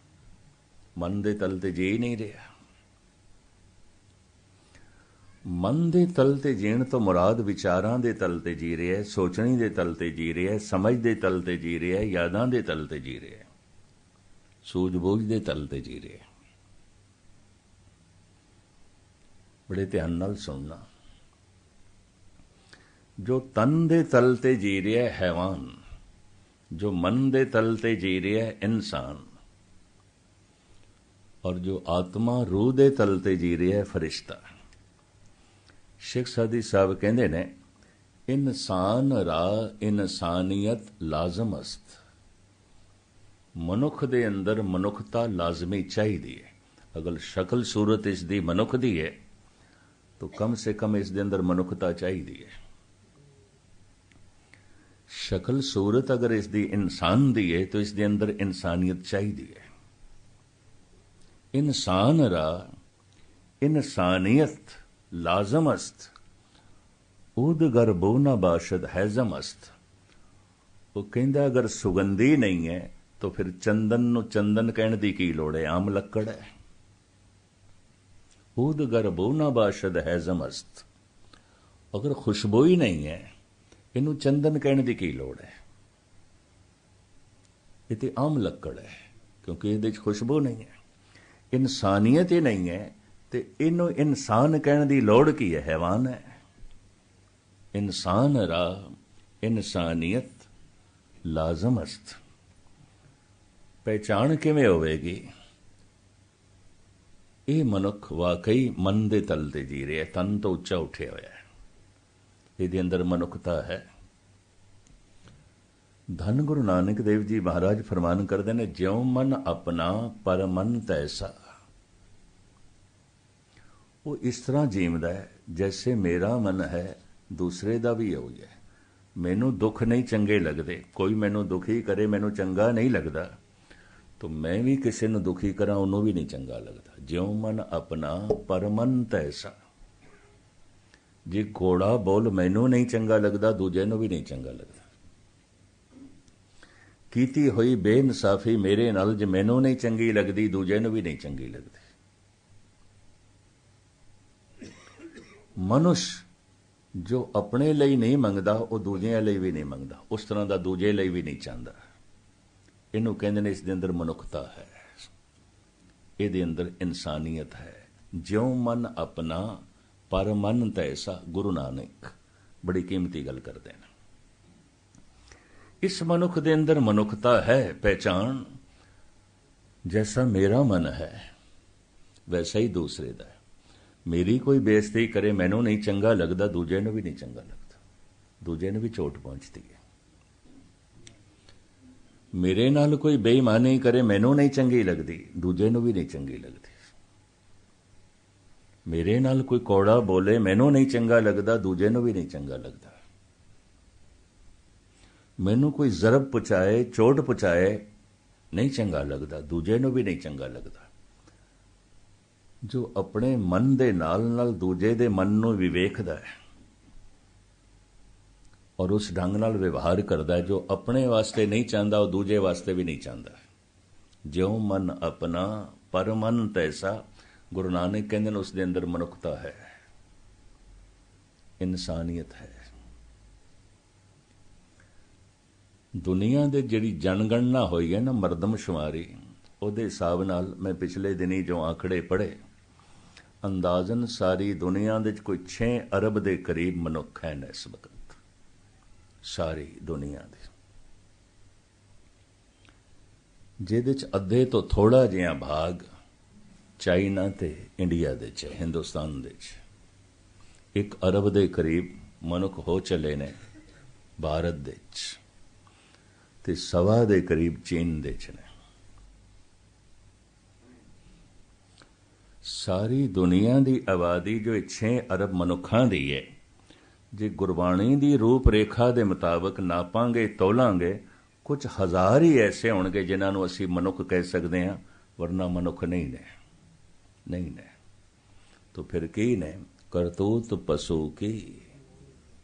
ਮਨ ਦੇ ਤਲ ਤੇ ਜੀ ਨਹੀਂ ਰਿਹਾ। ਮਨ ਦੇ ਤਲ ਤੇ ਜੀਣ ਤੋਂ ਮੁਰਾਦ ਵਿਚਾਰਾਂ ਦੇ ਤਲ ਤੇ ਜੀ ਰਿਹਾ ਹੈ, ਸੋਚਣੀ ਦੇ ਤਲ ਤੇ ਜੀ ਰਿਹਾ ਹੈ, ਸਮਝ ਦੇ ਤਲ ਤੇ ਜੀ ਰਿਹਾ ਹੈ, ਯਾਦਾਂ ਦੇ ਤਲ ਤੇ ਜੀ ਰਿਹਾ ਹੈ, ਸੂਝ-ਬੂਝ ਦੇ ਤਲ ਤੇ ਜੀ ਰਿਹਾ ਹੈ। ਬੜੇ ਧਿਆਨ ਨਾਲ ਸੁਣਨਾ। ਜੋ ਤਨ ਦੇ ਤਲ ਤੇ ਜੀ ਰਿਹਾ ਹੈ ਹੈਵਾਨ, ਜੋ ਮਨ ਦੇ ਤਲ ਤੇ ਜੀ ਰਿਹਾ ਹੈ ਇਨਸਾਨ, ਔਰ ਜੋ ਆਤਮਾ ਰੂਹ ਦੇ ਤਲ ਤੇ ਜੀ ਰਿਹਾ ਹੈ ਫਰਿਸ਼ਤਾ। ਸ਼ੇਖ ਸਾਦੀ ਸਾਹਿਬ ਕਹਿੰਦੇ ਨੇ, ਇਨਸਾਨ ਰਾ ਇਨਸਾਨੀਅਤ ਲਾਜ਼ਮ ਅਸਤ। ਮਨੁੱਖ ਦੇ ਅੰਦਰ ਮਨੁੱਖਤਾ ਲਾਜ਼ਮੀ ਚਾਹੀਦੀ ਹੈ। ਅਗਰ ਸ਼ਕਲ ਸੂਰਤ ਇਸ ਦੀ ਮਨੁੱਖ ਦੀ ਹੈ ਤਾਂ ਕਮ ਸੇ ਕਮ ਇਸ ਦੇ ਅੰਦਰ ਮਨੁੱਖਤਾ ਚਾਹੀਦੀ ਹੈ। ਸ਼ਕਲ ਸੂਰਤ ਅਗਰ ਇਸ ਦੀ ਇਨਸਾਨ ਦੀ ਹੈ ਤਾਂ ਇਸ ਦੇ ਅੰਦਰ ਇਨਸਾਨੀਅਤ ਚਾਹੀਦੀ ਹੈ। ਇਨਸਾਨ ਰਾ ਇਨਸਾਨੀਅਤ ਲਾਜ਼ਮ ਅਸਤ, ਉਦ ਗਰਬੋ ਨਾ ਬਾਸ਼ਦ ਹੈਜ਼ਮ ਅਸਤ। ਉਹ ਕਹਿੰਦਾ ਅਗਰ ਸੁਗੰਧੀ ਨਹੀਂ ਹੈ ਤਾਂ ਫਿਰ ਚੰਦਨ ਨੂੰ ਚੰਦਨ ਕਹਿਣ ਦੀ ਕੀ ਲੋੜ ਹੈ? ਆਮ ਲੱਕੜ ਹੈ। ਉਦ ਗਰਬੋ ਨਾ ਬਾਸ਼ਦ ਹੈਜ਼ਮ ਅਸਤ। ਅਗਰ ਖੁਸ਼ਬੂ ਹੀ ਨਹੀਂ ਹੈ, ਇਹਨੂੰ ਚੰਦਨ ਕਹਿਣ ਦੀ ਕੀ ਲੋੜ ਹੈ? ਇਹ ਤੇ ਆਮ ਲੱਕੜ ਹੈ, ਕਿਉਂਕਿ ਇਹਦੇ 'ਚ ਖੁਸ਼ਬੂ ਨਹੀਂ ਹੈ। ਇਨਸਾਨੀਅਤ ਹੀ ਨਹੀਂ ਹੈ ਤੇ ਇਹਨੂੰ ਇਨਸਾਨ ਕਹਿਣ ਦੀ ਲੋੜ ਕੀ ਹੈ? ਹੈਵਾਨ ਹੈ। ਇਨਸਾਨ ਰਾ ਇਨਸਾਨੀਅਤ ਲਾਜ਼ਮ ਅਸਤ। ਪਹਿਚਾਣ ਕਿਵੇਂ ਹੋਵੇਗੀ? ਇਹ ਮਨੁੱਖ ਵਾਕਈ ਮਨ ਦੇ ਤਲ ਤੇ ਜੀ ਰਿਹਾ, ਤਨ ਤੋਂ ਉੱਚਾ ਉੱਠਿਆ ਹੋਇਆ ਹੈ, ਇਹਦੇ ਅੰਦਰ ਮਨੁੱਖਤਾ ਹੈ। ਧੰਨ ਗੁਰੂ ਨਾਨਕ ਦੇਵ ਜੀ ਮਹਾਰਾਜ ਫਰਮਾਨ ਕਰਦੇ ਨੇ, ਜਿਉ ਮਨ ਆਪਣਾ ਪਰ ਮਨ ਤੈਸਾ। ਉਹ ਇਸ ਤਰ੍ਹਾਂ ਜੀਵਦਾ ਹੈ ਜੈਸੇ ਮੇਰਾ ਮਨ ਹੈ, ਦੂਸਰੇ ਦਾ ਵੀ ਉਹੀ ਹੈ। ਮੈਨੂੰ ਦੁੱਖ ਨਹੀਂ ਚੰਗੇ ਲੱਗਦੇ, ਕੋਈ ਮੈਨੂੰ ਦੁਖੀ ਕਰੇ ਮੈਨੂੰ ਚੰਗਾ ਨਹੀਂ ਲੱਗਦਾ, ਤਾਂ ਮੈਂ ਵੀ ਕਿਸੇ ਨੂੰ ਦੁਖੀ ਕਰਾਂ ਉਹਨੂੰ ਵੀ ਨਹੀਂ ਚੰਗਾ ਲੱਗਦਾ। ਜਿਉ ਮਨ ਆਪਣਾ ਪਰ ਮਨ ਤੈਸਾ। ਜੇ ਘੋੜਾ ਬੋਲ ਮੈਨੂੰ ਨਹੀਂ ਚੰਗਾ ਲੱਗਦਾ, ਦੂਜੇ ਨੂੰ ਵੀ ਨਹੀਂ ਚੰਗਾ ਲੱਗਦਾ। ਕੀਤੀ ਹੋਈ ਬੇਇਨਸਾਫੀ ਮੇਰੇ ਨਾਲ ਜੇ ਮੈਨੂੰ ਨਹੀਂ ਚੰਗੀ ਲੱਗਦੀ, ਦੂਜੇ ਨੂੰ ਵੀ ਨਹੀਂ ਚੰਗੀ ਲੱਗਦੀ। ਮਨੁਸ਼ ਜੋ ਆਪਣੇ ਲਈ ਨਹੀਂ ਮੰਗਦਾ, ਉਹ ਦੂਜਿਆਂ ਲਈ ਵੀ ਨਹੀਂ ਮੰਗਦਾ, ਉਸ ਤਰ੍ਹਾਂ ਦਾ ਦੂਜੇ ਲਈ ਵੀ ਨਹੀਂ ਚਾਹੁੰਦਾ। ਇਹਨੂੰ ਕਹਿੰਦੇ ਨੇ ਇਸ ਦੇ ਅੰਦਰ ਮਨੁੱਖਤਾ ਹੈ, ਇਹਦੇ ਅੰਦਰ ਇਨਸਾਨੀਅਤ ਹੈ। ਜਿਉ ਮਨ ਆਪਣਾ ਪਰ ਮਨ ਤੈਸਾ। ਗੁਰੂ ਨਾਨਕ ਬੜੀ ਕੀਮਤੀ ਗੱਲ ਕਰਦੇ ਨੇ। ਇਸ ਮਨੁੱਖ ਦੇ ਅੰਦਰ ਮਨੁੱਖਤਾ ਹੈ। ਪਹਿਚਾਣ ਜੈਸਾ ਮੇਰਾ ਮਨ ਹੈ ਵੈਸਾ ਹੀ ਦੂਸਰੇ ਦਾ ਹੈ। ਮੇਰੀ ਕੋਈ ਬੇਇੱਜ਼ਤੀ ਕਰੇ ਮੈਨੂੰ ਨਹੀਂ ਚੰਗਾ ਲੱਗਦਾ, ਦੂਜੇ ਨੂੰ ਵੀ ਨਹੀਂ ਚੰਗਾ ਲੱਗਦਾ, ਦੂਜੇ ਨੂੰ ਵੀ ਚੋਟ ਪਹੁੰਚਦੀ ਹੈ। मेरे नाल कोई बेईमानी करे मैनू नहीं चंगी लगती, दूजे नू भी नहीं चंगी लगती। मेरे नाल कोई कौड़ा बोले मैनू नहीं चंगा लगता, दूजे नू भी नहीं चंगा लगता। मैनू कोई जरब पहुंचाए, चोट पहुंचाए नहीं चंगा लगता, दूजे नू भी नहीं चंगा लगता। जो अपने मन दे नाल दूजे दे मन नू भी वेखदा है और उस ढंग नाल व्यवहार करता है, जो अपने वास्ते नहीं चाहता वो दूजे वास्ते भी नहीं चाहता। ज्यों मन अपना पर मन तैसा, गुरु नानक कहते हैं उस दे अंदर मनुखता है, इंसानियत है। दुनिया दे जिहड़ी जनगणना होई है ना, मरदमशुमारी, उहदे हिसाब नाल मैं पिछले दिनी जो आंकड़े पढ़े, अंदाजन सारी दुनिया दे कोई 6 अरब दे करीब मनुख हैं इस वक्त, सारी दुनिया दे, जिहदे च अद्धे तो थोड़ा जिहा भाग चाइना ते इंडिया दे च, हिंदुस्तान दे च 1 अरब दे करीब मनुख हो चले ने भारत दे च, ते 1.25 दे करीब चीन दे च ने। सारी दुनिया दी आबादी जो 6 अरब मनुखां दी है, जे गुरबाणी दी रूप रेखा दे मुताबिक नापांगे तोलांगे, कुछ हज़ार ही ऐसे होणगे जिन्हां नूं असीं मनुख कह सकते हैं, वरना मनुख नहीं ने, नहीं ने। तो फिर की ने? करतूत पशु की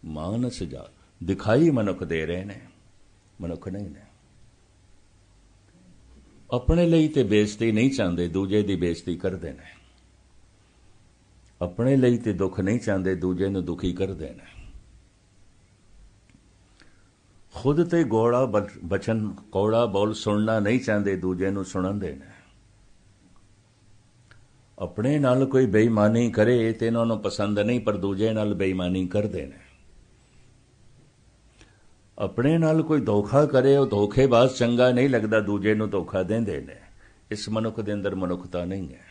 मानस जा, दिखाई मनुख दे रहे ने, मनुख नहीं ने। अपने लिए ते बेइज्जती नहीं चाहते, दूजे दी बेइज्जती करते ने। अपने लिए ते दुख नहीं चाहते, दूजे नूं दुखी करते ने। खुद ते गौड़ा बचन कौड़ा बोल सुनना नहीं चाहते, दूजे नूं सुणांदे ने। अपने नाल कोई बेईमानी करे ते इन्हां नूं पसंद नहीं, पर दूजे नाल बेईमानी करदे ने। अपने नाल कोई धोखा करे, वो धोखेबाज चंगा नहीं लगता, दूजे नूं धोखा देंदे ने। इस मनुख दे अंदर मनुखता नहीं है,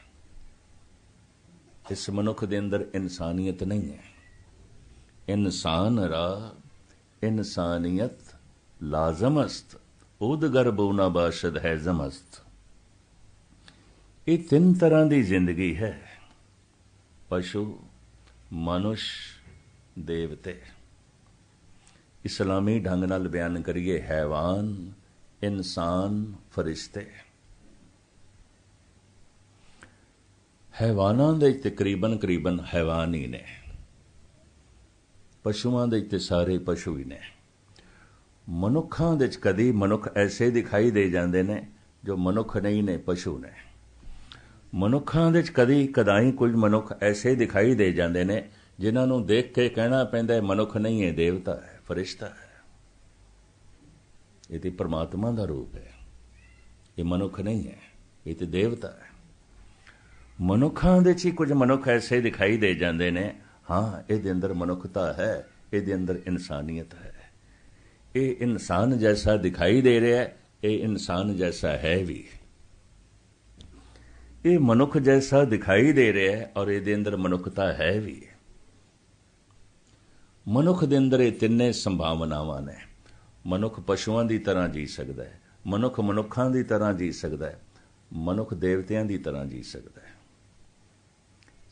इस मनुख दे अंदर इंसानियत नहीं है। इंसान रा इंसानियत लाजमस्त, उदगर बूना बाशद है जमस्त। ये 3 तरह की जिंदगी है, पशु, मनुष्य, देवते। इस्लामी ढंग नाल बयान करिए, हैवान, इंसान, फरिश्ते। हैवानां दे तकरीबन हैवान ही ने, पशुआं दे ते सारे पशु ही ने। मनुखां दे कदी मनुख ऐसे दिखाई दे जाते ने जो मनुख नहीं ने, पशु ने। मनुखां दे कदी कदाई कुछ मनुख ऐसे दिखाई दे जाते ने जिन्हां नूं देख के कहना पैंदा है मनुख नहीं है, देवता है, फरिश्ता है। ये तो परमात्मा का रूप है, ये मनुख नहीं है, ये तो देवता है। मनुखां दे च कुछ मनुख ऐसे दिखाई दे जाते ने, हाँ ये अंदर मनुखता है, ये अंदर इंसानियत है। ये इंसान जैसा दिखाई दे रहा है, ये इंसान जैसा है भी। ये मनुख जैसा दिखाई दे रहा है और ये अंदर मनुखता है भी। मनुख दे अंदर ये 3 संभावनावां ने। मनुख पशुआं की तरह जी सकता है, मनुख मनुखां की तरह जी सकता है, मनुख देवतियां की तरह जी सकता है।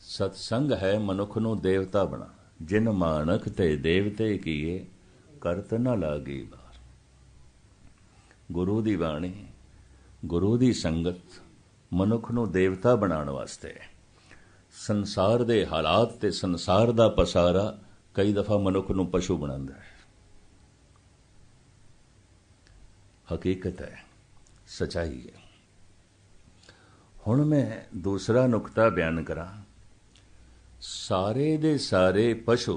सत्संग है मनुख नूं देवता बना, जिन मानक ते देवते कीए करत न लागी बार। गुरु दी बाणी, गुरु दी संगत मनुख नूं देवता बनाने वास्ते। संसार दे हालात ते संसार दा पसारा कई दफा मनुख नूं पशु बनांदा है। हकीकत है, सच्चाई है। हुण मैं दूसरा नुकता बयान करा। सारे दे सारे पशु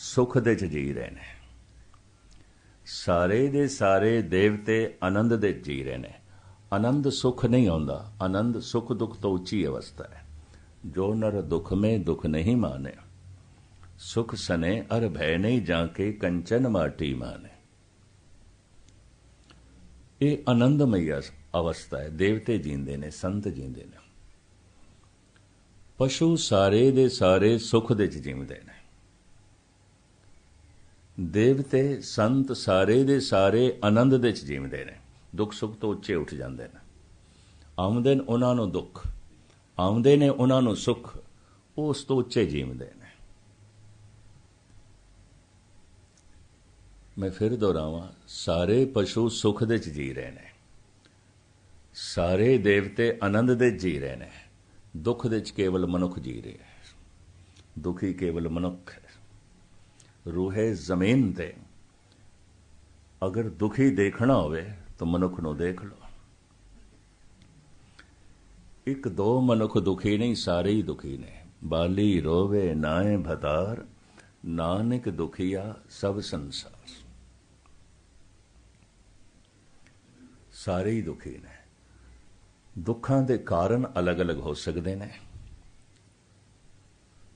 सुख दे च जी रहे ने, सारे दे सारे देवते आनंद दे जी रहे ने। आनंद सुख नहीं आउंदा, आनंद सुख दुख तो उच्ची अवस्था है। जो नर दुख में दुख नहीं माने, सुख सने अर भय नहीं जाके कंचन माटी माने। ये आनंदमयी अवस्था है, देवते जींदे ने, संत जींदे ने। पशु सारे दे सारे सुख दे च जींदे ने। देवते संत सारे दे सारे आनंद दे च जींदे ने। ਦੁੱਖ ਸੁੱਖ ਤੋਂ ਉੱਚੇ ਉੱਠ ਜਾਂਦੇ ਨੇ। ਆਉਂਦੇ ਨੇ ਉਹਨਾਂ ਨੂੰ ਦੁੱਖ, ਆਉਂਦੇ ਨੇ ਉਹਨਾਂ ਨੂੰ ਸੁੱਖ, ਉਹ ਉਸ ਤੋਂ ਉੱਚੇ ਜੀਵਦੇ ਨੇ। ਮੈਂ ਫਿਰ ਦੁਹਰਾਵਾਂ, ਸਾਰੇ ਪਸ਼ੂ ਸੁੱਖ ਦੇ 'ਚ ਜੀ ਰਹੇ ਨੇ, ਸਾਰੇ ਦੇਵਤੇ ਆਨੰਦ ਦੇ ਜੀ ਰਹੇ ਨੇ, ਦੁੱਖ ਦੇ 'ਚ ਕੇਵਲ ਮਨੁੱਖ ਜੀ ਰਿਹਾ ਹੈ। ਦੁਖੀ ਕੇਵਲ ਮਨੁੱਖ ਹੈ। ਰੂਹੇ ਜ਼ਮੀਨ ਤੇ ਅਗਰ ਦੁਖੀ ਦੇਖਣਾ ਹੋਵੇ ਤਾਂ ਮਨੁੱਖ ਨੂੰ ਦੇਖ ਲਓ। ਇੱਕ ਦੋ ਮਨੁੱਖ ਦੁਖੀ ਨਹੀਂ, ਸਾਰੇ ਹੀ ਦੁਖੀ ਨੇ। ਬਾਲੀ ਰੋਵੇ ਨਾਏ ਭਤਾਰ, ਨਾਨਕ ਦੁਖੀਆ ਸਭ ਸੰਸਾਰ। ਸਾਰੇ ਹੀ ਦੁਖੀ ਨੇ। ਦੁੱਖਾਂ ਦੇ ਕਾਰਨ ਅਲੱਗ-ਅਲੱਗ ਹੋ ਸਕਦੇ ਨੇ,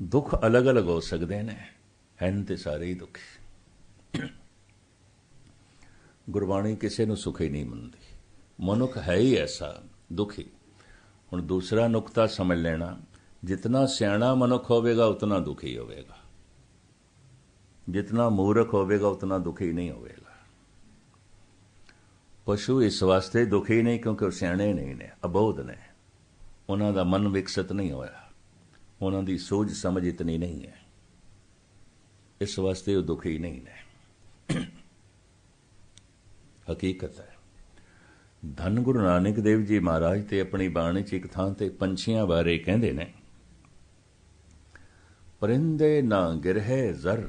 ਦੁੱਖ ਅਲੱਗ-ਅਲੱਗ ਹੋ ਸਕਦੇ ਨੇ, ਹਨ ਤੇ ਸਾਰੇ ਹੀ ਦੁਖੀ। ਗੁਰਬਾਣੀ ਕਿਸੇ ਨੂੰ ਸੁਖੀ ਨਹੀਂ ਮੰਨਦੀ। ਮਨੁੱਖ ਹੈ ਹੀ ਐਸਾ ਦੁਖੀ। ਹੁਣ ਦੂਸਰਾ ਨੁਕਤਾ ਸਮਝ ਲੈਣਾ, ਜਿਤਨਾ ਸਿਆਣਾ ਮਨੁੱਖ ਹੋਵੇਗਾ ਉਤਨਾ ਦੁਖੀ ਹੋਵੇਗਾ, ਜਿਤਨਾ ਮੂਰਖ ਹੋਵੇਗਾ ਉਤਨਾ ਦੁਖੀ ਨਹੀਂ ਹੋਵੇਗਾ। ਪਸ਼ੂ ਇਸ ਵਾਸਤੇ ਦੁਖੀ ਨਹੀਂ ਕਿਉਂਕਿ ਉਹ ਸਿਆਣੇ ਨਹੀਂ ਨੇ, ਅਬੋਧ ਨੇ, ਉਹਨਾਂ ਦਾ ਮਨ ਵਿਕਸਿਤ ਨਹੀਂ ਹੋਇਆ, ਉਹਨਾਂ ਦੀ ਸੋਝ ਸਮਝ ਇਤਨੀ ਨਹੀਂ ਹੈ, ਇਸ ਵਾਸਤੇ ਉਹ ਦੁਖੀ ਨਹੀਂ ਨੇ। ਹਕੀਕਤ ਹੈ। ਧੰਨ ਗੁਰੂ ਨਾਨਕ ਦੇਵ ਜੀ ਮਹਾਰਾਜ ਤੇ ਆਪਣੀ ਬਾਣੀ 'ਚ ਇੱਕ ਥਾਂ ਤੇ ਪੰਛੀਆਂ ਬਾਰੇ ਕਹਿੰਦੇ ਨੇ, ਪਰਿੰਦੇ ਨਾ ਗਿਰਹਿ ਜ਼ਰ,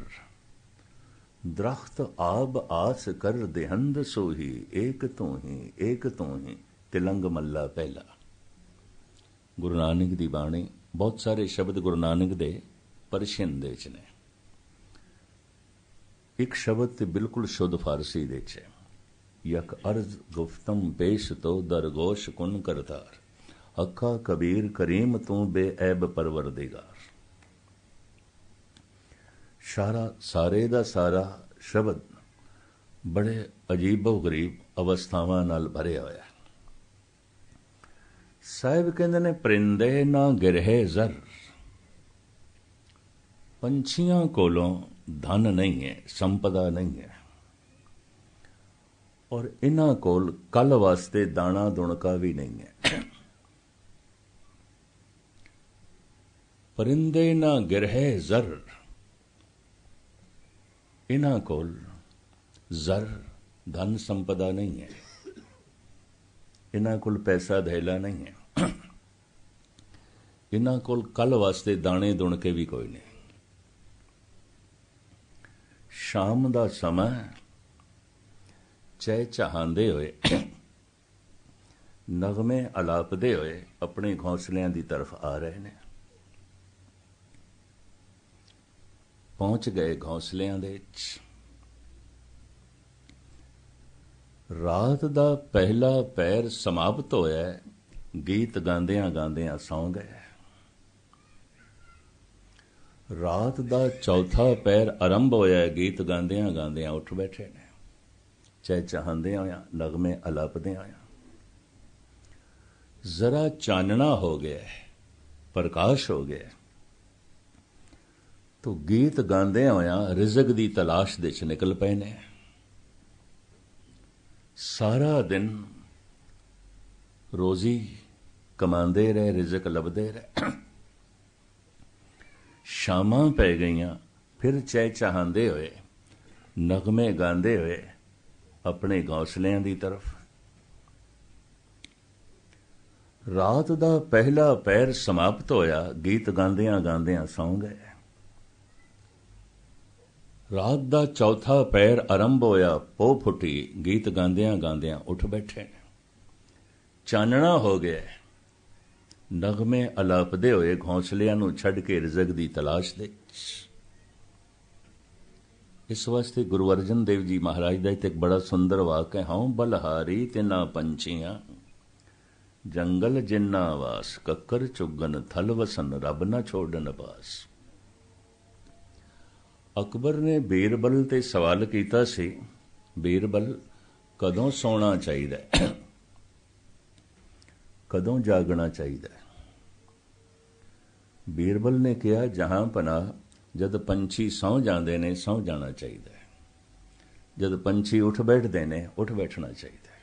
ਦਰਖਤ ਆਬ ਆਸ ਕਰ ਦੇਹੰਦ ਸੋਹੀ, ਏਕ ਤੂੰ ਹੀ ਏਕ ਤੂੰ ਹੀ। ਤਿਲੰਗ ਮੱਲਾ ਪਹਿਲਾ। ਗੁਰੂ ਨਾਨਕ ਦੀ ਬਾਣੀ, ਬਹੁਤ ਸਾਰੇ ਸ਼ਬਦ ਗੁਰੂ ਨਾਨਕ ਦੇ ਪਰਸ਼ੀਅਨ ਦੇ 'ਚ ਨੇ। ਇੱਕ ਸ਼ਬਦ ਤੇ ਬਿਲਕੁਲ ਸ਼ੁੱਧ ਫਾਰਸੀ ਦੇ 'ਚ ਹੈ, ਯਕ ਅਰਜ਼ ਗੁਫਤਮ ਪੇਸ਼ ਤੋ ਦਰਗੋਸ਼ ਕੁਨ ਕਰਤਾਰ, ਅੱਖਾ ਕਬੀਰ ਕਰੀਮ ਤੂੰ ਬੇਐਬ ਪਰਵਰਦਿਗਾਰ। ਸਾਰੇ ਦਾ ਸਾਰਾ ਸ਼ਬਦ ਬੜੇ ਅਜੀਬੋ ਗਰੀਬ ਅਵਸਥਾਵਾਂ ਨਾਲ ਭਰਿਆ ਹੋਇਆ। ਸਾਹਿਬ ਕਹਿੰਦੇ ਨੇ, ਪਰਿੰਦੇ ਨਾ ਗਿਰਹਿ ਜ਼ਰ, ਪੰਛੀਆਂ ਕੋਲੋਂ ਧਨ ਨਹੀਂ ਹੈ, ਸੰਪਦਾ ਨਹੀਂ ਹੈ, ਔਰ ਇਹਨਾਂ ਕੋਲ ਕੱਲ ਵਾਸਤੇ ਦਾਣਾ ਦੁਣਕਾ ਵੀ ਨਹੀਂ ਹੈ। ਪਰਿੰਦੇ ਨਾ ਗਿਰਹਿ ਜ਼ਰ, ਇਹਨਾਂ ਕੋਲ ਜ਼ਰ ਧਨ ਸੰਪਦਾ ਨਹੀਂ ਹੈ, ਇਹਨਾਂ ਕੋਲ ਪੈਸਾ ਧੇਲਾ ਨਹੀਂ ਹੈ, ਇਹਨਾਂ ਕੋਲ ਕੱਲ ਵਾਸਤੇ ਦਾਣੇ ਦੁਣਕੇ ਵੀ ਕੋਈ ਨਹੀਂ। ਸ਼ਾਮ ਦਾ ਸਮਾਂ ਚਹਿ ਚਾਹਾਂਦੇ ਹੋਏ, ਨਗਮੇ ਅਲਾਪਦੇ ਹੋਏ ਆਪਣੇ ਘੋਂਸਲਿਆਂ ਦੀ ਤਰਫ ਆ ਰਹੇ ਨੇ। ਪਹੁੰਚ ਗਏ ਘੋਂਸਲਿਆਂ ਦੇ ਵਿੱਚ। ਰਾਤ ਦਾ ਪਹਿਲਾ ਪਹਿਰ ਸਮਾਪਤ ਹੋਇਆ, ਗੀਤ ਗਾਉਂਦਿਆਂ ਗਾਉਂਦਿਆਂ ਸੌਂ ਗਏ। ਰਾਤ ਦਾ ਚੌਥਾ ਪਹਿਰ ਆਰੰਭ ਹੋਇਆ, ਗੀਤ ਗਾਉਂਦਿਆਂ ਗਾਉਂਦਿਆਂ ਉੱਠ ਬੈਠੇ ਨੇ, ਚਹਿ ਚਾਹੁੰਦੇ ਹੋਇਆ, ਨਗਮੇ ਅਲਾਪਦੇ ਹੋਇਆ। ਜ਼ਰਾ ਚਾਨਣਾ ਹੋ ਗਿਆ, ਪ੍ਰਕਾਸ਼ ਹੋ ਗਿਆ, ਤੋ ਗੀਤ ਗਾਉਂਦੇ ਹੋਇਆ ਰਿਜ਼ਕ ਦੀ ਤਲਾਸ਼ ਦੇ 'ਚ ਨਿਕਲ ਪਏ ਨੇ। ਸਾਰਾ ਦਿਨ ਰੋਜ਼ੀ ਕਮਾਉਂਦੇ ਰਹੇ, ਰਿਜ਼ਕ ਲੱਭਦੇ ਰਹੇ। ਸ਼ਾਮਾਂ ਪੈ ਗਈਆਂ, ਫਿਰ ਚਹਿ ਚਾਹੁੰਦੇ ਹੋਏ, ਨਗਮੇ ਗਾਉਂਦੇ ਹੋਏ ਆਪਣੇ ਘੋਂਸਲਿਆਂ ਦੀ ਤਰਫ। ਰਾਤ ਦਾ ਪਹਿਲਾ ਪਹਿਰ ਸਮਾਪਤ ਹੋਇਆ, ਗੀਤ ਗਾਉਂਦਿਆਂ ਗਾਉਂਦਿਆਂ ਸੌਂ ਗਏ। ਰਾਤ ਦਾ ਚੌਥਾ ਪਹਿਰ ਆਰੰਭ ਹੋਇਆ, ਪੋ ਫੁੱਟੀ, ਗੀਤ ਗਾਉਂਦਿਆਂ ਗਾਉਂਦਿਆਂ ਉੱਠ ਬੈਠੇ। ਚਾਨਣਾ ਹੋ ਗਿਆ, ਨਗਮੇ ਅਲਾਪਦੇ ਹੋਏ ਘੋਂਸਲਿਆਂ ਨੂੰ ਛੱਡ ਕੇ ਰਿਜ਼ਕ ਦੀ ਤਲਾਸ਼ ਦੇ। ਇਸ ਵਾਸਤੇ ਗੁਰੂ ਅਰਜਨ ਦੇਵ ਜੀ ਮਹਾਰਾਜ ਦਾ ਇੱਕ ਬੜਾ ਸੁੰਦਰ ਵਾਕ ਹੈ, ਹਉ ਬਲਹਾਰੀ ਤਿਨਾ ਪੰਛੀਆਂ, ਜੰਗਲ ਜਿੰਨਾ ਵਾਸ, ਕੱਕਰ ਚੁਗਨ ਥਲ ਵਸਨ, ਰੱਬ ਨਾ ਛੋੜਨ ਪਾਸ। ਅਕਬਰ ਨੇ ਬੀਰਬਲ ਤੇ ਸਵਾਲ ਕੀਤਾ ਸੀ, ਬੀਰਬਲ ਕਦੋਂ ਸੌਣਾ ਚਾਹੀਦਾ, ਕਦੋਂ ਜਾਗਣਾ ਚਾਹੀਦਾ? ਬੀਰਬਲ ਨੇ ਕਿਹਾ, ਜਹਾਂ ਪਨਾਹ, ਜਦ ਪੰਛੀ ਸੌਂ ਜਾਂਦੇ ਨੇ ਸੌਂ ਜਾਣਾ ਚਾਹੀਦਾ ਹੈ, ਜਦ ਪੰਛੀ ਉੱਠ ਬੈਠਦੇ ਨੇ ਉੱਠ ਬੈਠਣਾ ਚਾਹੀਦਾ ਹੈ।